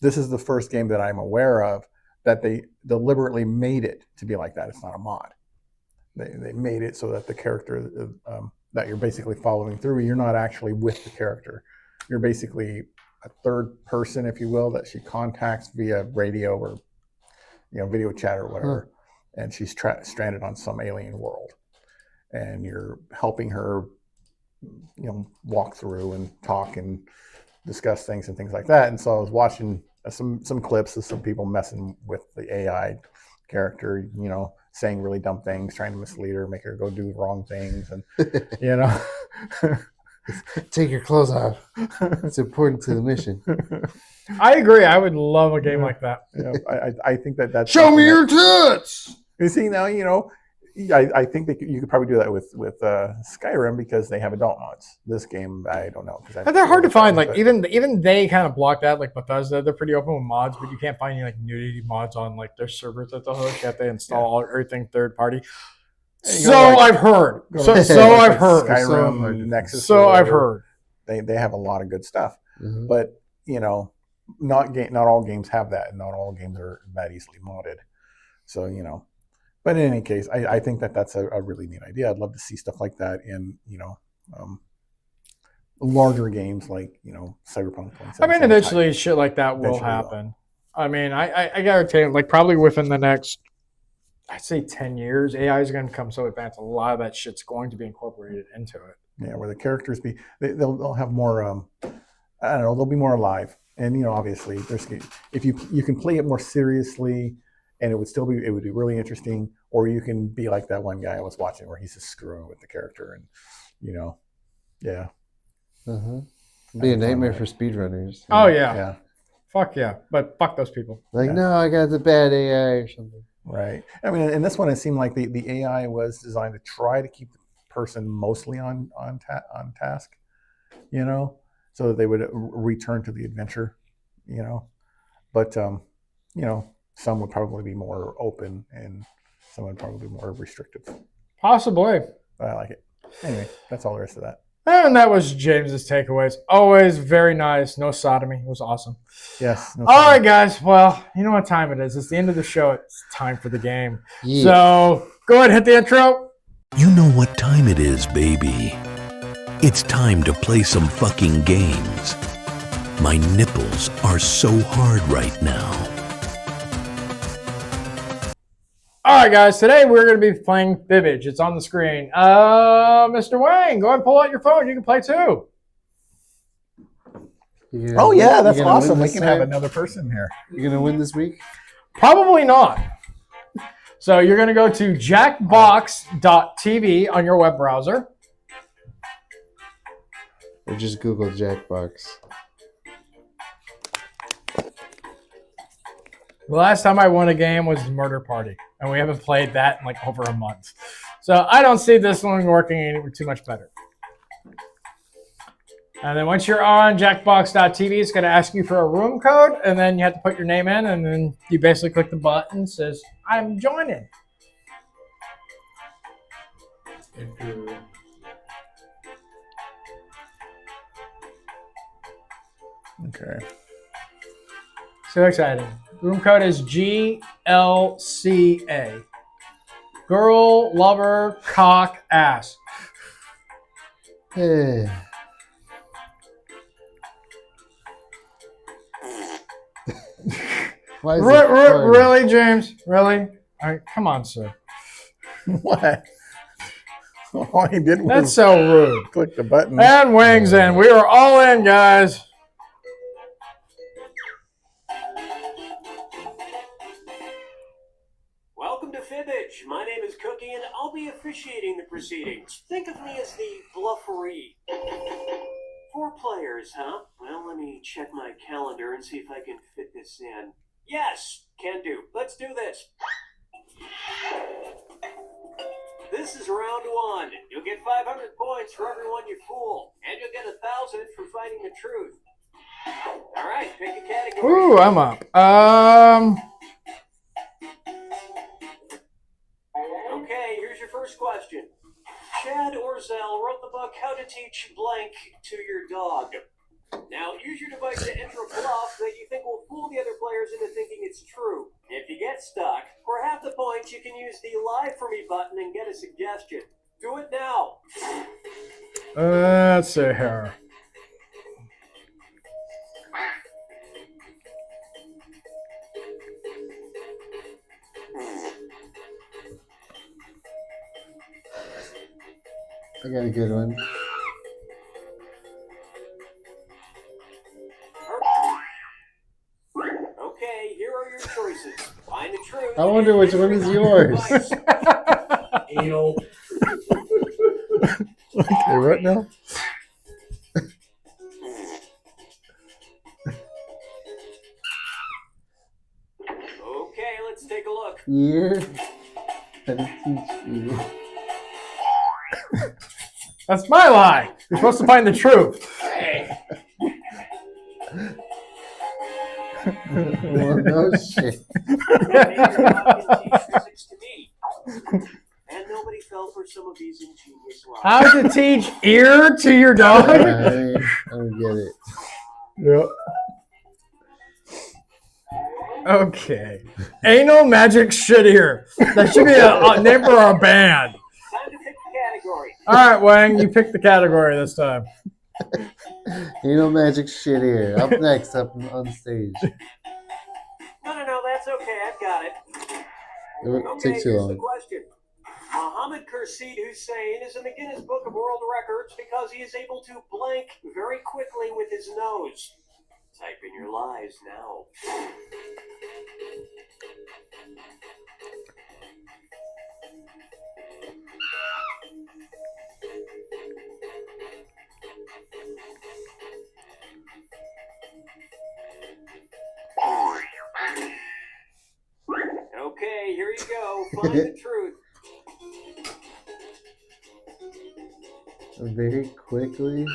this is the first game that I'm aware of that they deliberately made it to be like that. It's not a mod. They made it so that the character that you're basically following through, you're not actually with the character. You're basically a third person, if you will, that she contacts via radio or video chat or whatever, and she's stranded on some alien world. And you're helping her, walk through and talk and discuss things and things like that. And so I was watching some clips of some people messing with the AI character, saying really dumb things, trying to mislead her, make her go do wrong things, and take your clothes off. It's important to the mission. I agree. I would love a game like that. I think that's show me your tits. You see now, I think that you could probably do that with Skyrim because they have adult mods. This game, I don't know. And they're hard to find. Like even they kind of block that. Like Bethesda, they're pretty open with mods, but you can't find any like nudity mods on like their servers that they'll host. You have to install everything third party. So I've heard. So I've heard. Skyrim, Nexus. So I've heard. They have a lot of good stuff, but not all games have that, and not all games are that easily modded. So But in any case, I think that's a really neat idea. I'd love to see stuff like that in, larger games like, Cyberpunk 2077. I mean, eventually shit like that will happen. I mean, I gotta tell you, like probably within the next, I'd say 10 years, AI is going to become so advanced. A lot of that shit's going to be incorporated into it. Yeah, where the characters they'll have more, I don't know, they'll be more alive. And, obviously, if you can play it more seriously, and it would be really interesting, or you can be like that one guy I was watching where he's just screwing with the character and, yeah. Be a nightmare for speedrunners. Oh, yeah. Fuck yeah. But fuck those people. No, I got the bad AI or something. Right. I mean, in this one, it seemed like the AI was designed to try to keep the person mostly on task, so that they would return to the adventure, but, some would probably be more open and some would probably be more restrictive. Possibly. But I like it. Anyway, that's all the rest of that. And that was James's takeaways. Always very nice. No sodomy. It was awesome. Yes. No All right, guys. Well, you know what time it is. It's the end of the show. It's time for the game. Yeah. So go ahead, hit the intro. You know what time it is, baby. It's time to play some fucking games. My nipples are so hard right now. All right, guys. Today we're going to be playing Fibbage. It's on the screen. Mr. Wang, go ahead and pull out your phone. You can play too. Oh, yeah. That's You gonna awesome. win We this can have time? another person here. You going to win this week? Probably not. So you're going to go to jackbox.tv on your web browser. Or just Google Jackbox. The last time I won a game was Murder Party, and we haven't played that in like over a month. So I don't see this one working any too much better. And then once you're on jackbox.tv, it's going to ask you for a room code, and then you have to put your name in, and then you basically click the button that says, I'm joining. Okay. So exciting. Room code is GLCA. Girl, lover, cock, ass. Hey. Why is it recording? Really, James? Really? All right, come on, sir. What? All he did was That's so rude. click the button. And Wings in. We are all in, guys. Welcome to Fibbage. My name is Cookie, and I'll be officiating the proceedings. Think of me as the bluffery. 4 players, huh? Well, let me check my calendar and see if I can fit this in. Yes, can do. Let's do this. This is round 1. You'll get 500 points for everyone you fool, and you'll get 1,000 for finding the truth. All right, pick a category. Ooh, I'm up. Okay, here's your first question. Chad Orzel wrote the book How to Teach Blank to Your Dog. Now, use your device to enter a bluff that you think will fool the other players into thinking it's true. If you get stuck, for half the points, you can use the Live For Me button and get a suggestion. Do it now. Let's see here. I got a good one. Okay, here are your choices. Find the truth. I wonder which one is yours. Anal. Okay, what now? Okay, let's take a look. Year. How to teach you. That's my lie. You're supposed to find the truth. Well, no shit. Physics to me. And nobody fell for some of these ingenious lies. How to teach ear to your dog? I don't get it. Yep. Okay. Anal magic shit ear. That should be a name for our band. Time to pick the category. All right, Wang, you pick the category this time. Ain't no magic shit here. Up next, up on stage. No, that's okay. I've got it. It won't Okay, take too here's the long. question. Mohammed Khurshid Hussein is in the Guinness Book of World Records because he is able to blank very quickly with his nose. Type in your lies now. Okay, here you go. Find the truth. Very quickly.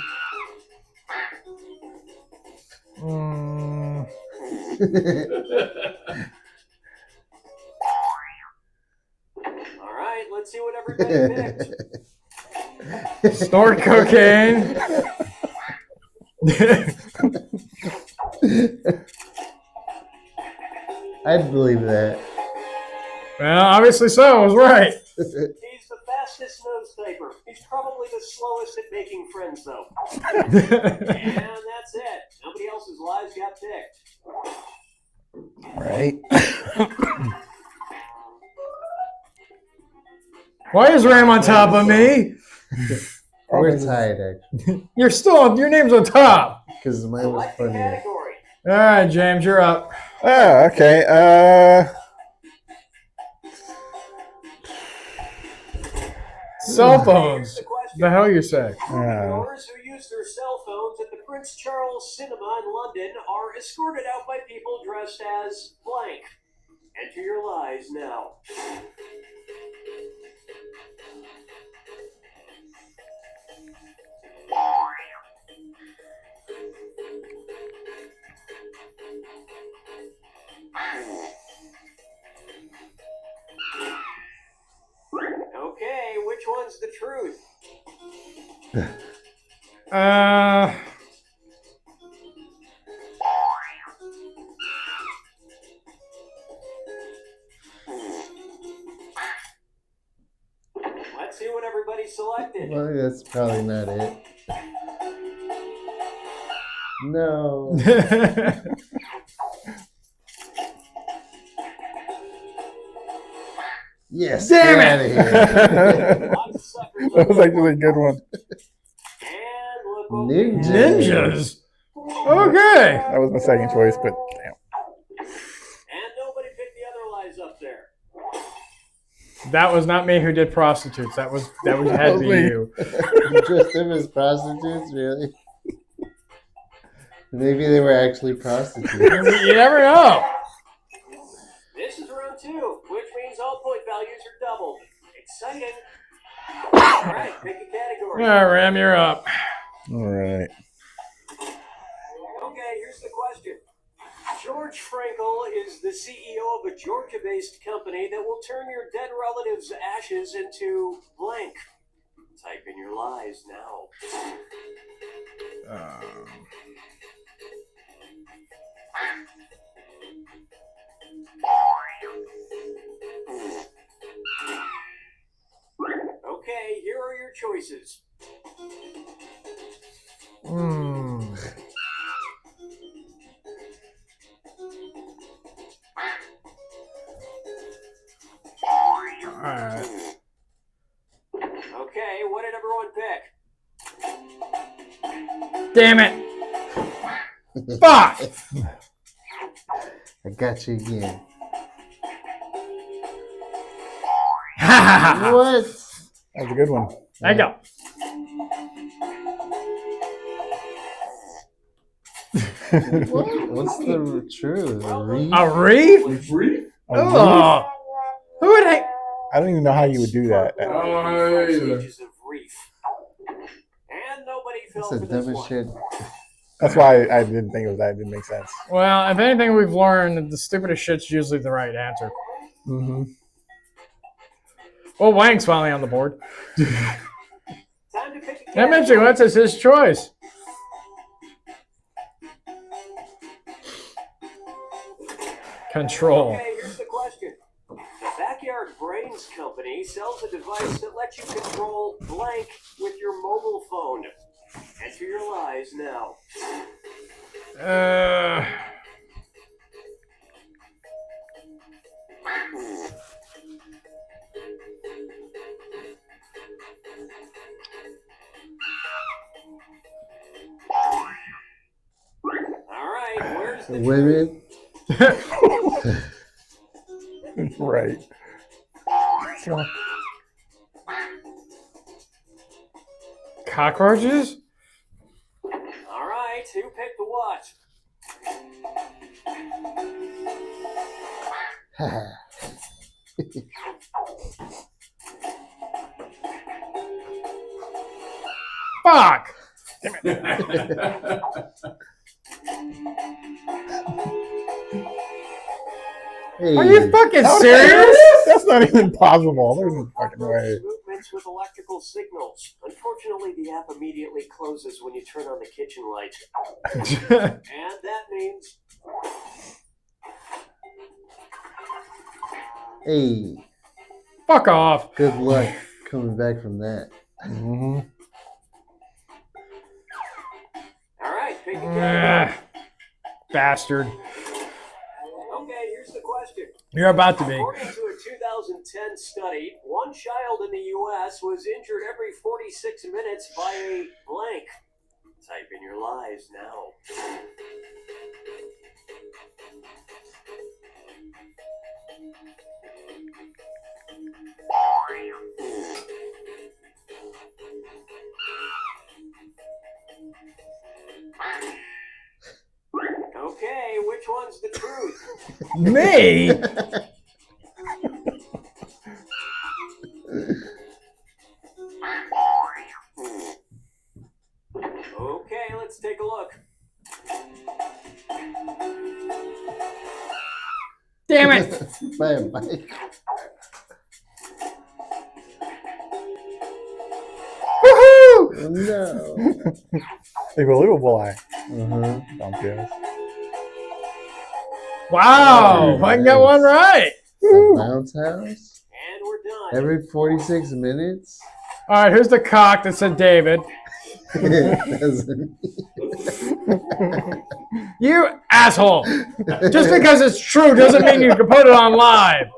everybody picked. Snort cocaine. I'd believe that. Well, obviously so. I was right. He's the fastest nose taper. He's probably the slowest at making friends, though. And that's it. Nobody else's lies got picked. Right. Why is Ram on top of me? We're tied, actually. You're still. Your name's on top. Because mine was funnier. All right, James, you're up. Oh, okay. Cell phones. The hell you say? Viewers who use their cell phones at the Prince Charles Cinema in London are escorted out by people dressed as blank. Enter your lies now. Okay, which one's the truth? Let's see what everybody selected. Well, that's probably not it. No. Yes. Damn get it! Outta here. That was actually a good one. Ninjas. Okay. That was my second choice, but damn. And nobody picked the other lies up there. That was not me who did prostitutes. That had to be you. You dressed them as prostitutes, really? Maybe they were actually prostitutes. You never know. This is round 2, which means all point values are doubled. Exciting. All right, pick a category. All right, Ram, you're up. All right. Okay, here's the question. George Frankel is the CEO of a Georgia-based company that will turn your dead relatives' ashes into blank. Type in your lies now. Okay, here are your choices. Alright. Okay, what did everyone pick? Damn it. Fuck! I got you again. What? That's a good one. There you go. What? What's the truth? A reef? A reef? Reef? Oh. Who would hang? I don't even know how you would do that. Stages of reef. And nobody fell That's the for this dumbest one. shit. That's why I didn't think of that. It didn't make sense. Well, if anything we've learned, the stupidest shit's usually the right answer. Mm-hmm. Well, Wang's finally on the board. Time to pick a I mentioned what's his choice. Control. Okay, here's the question. The Backyard Brains Company sells a device that lets you control blank with your mobile phone. Enter your lies now. All right, where's the Women. Right. Cockroaches? All right, who picked the what? Fuck! Hey. Are you fucking How serious? That's not even possible. There's no fucking way. appointments with electrical signals. Unfortunately, the app immediately closes when you turn on the kitchen light. And that means... Hey. Fuck off. Good luck coming back from that. All right, pick a category. Bastard. Okay, here's the question. You're about to be. According to a 2010 study, one child in the U.S. was injured every 46 minutes by a blank. Type in your lies now. Okay, which one's the truth? Me? Okay, let's take a look. Damn it! By a bike. Woohoo! No. Unbelievable lie. Uh-huh. Wow, I got one right. The bounce house? And we're done. Every 46 minutes? All right, here's the cock that said David. You asshole. Just because it's true doesn't mean you can put it on live.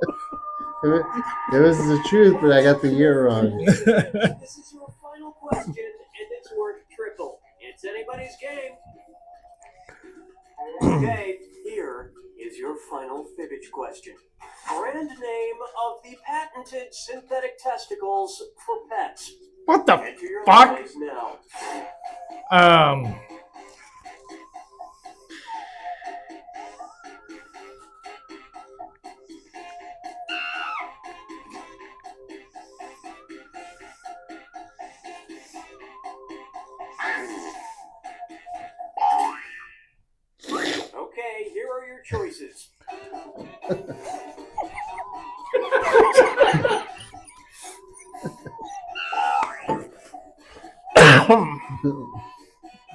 It was the truth, but I got the year wrong. This is your final question, and it's worth triple. It's anybody's game. Okay, here is your final fibbage question. Brand name of the patented synthetic testicles for pets. What the Enter your fuck? lies now. Okay, here are your choices.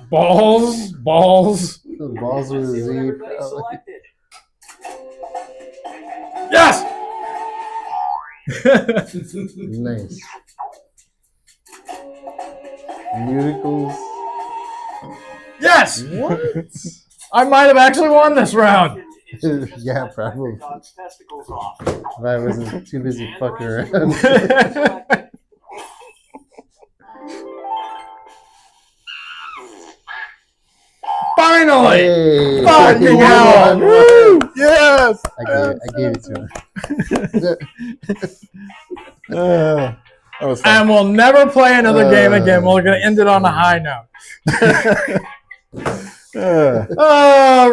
Balls. The balls with a Z. Everybody selected. Yes! Nice. Musicals. Yes! What? I might have actually won this round. Yeah, probably. Dog's testicles off. If I wasn't too busy fucking around. Finally! Hey, Fucking hell! Woo! Yes! I gave it to him. That was fun. And we'll never play another game again. We're going to end it on a high note.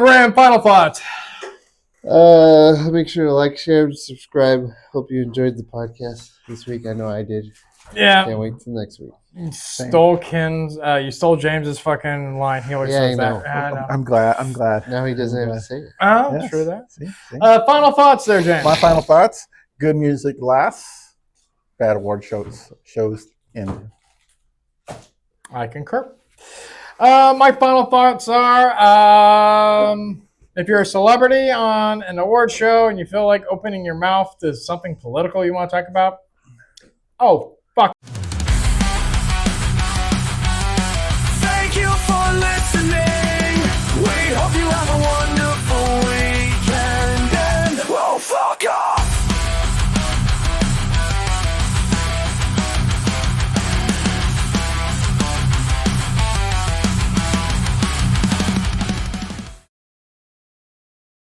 Ram, final thoughts. Make sure to like, share, and subscribe. Hope you enjoyed the podcast this week. I know I did. Yeah. Can't wait till next week. You stole James's fucking line. He always says that. I know. I'm glad. Now he doesn't have to say it. Oh, Yes. true that. See? Final thoughts there, James. My final thoughts. Good music lasts. Bad award shows end. I concur. My final thoughts are, if you're a celebrity on an award show and you feel like opening your mouth to something political you want to talk about,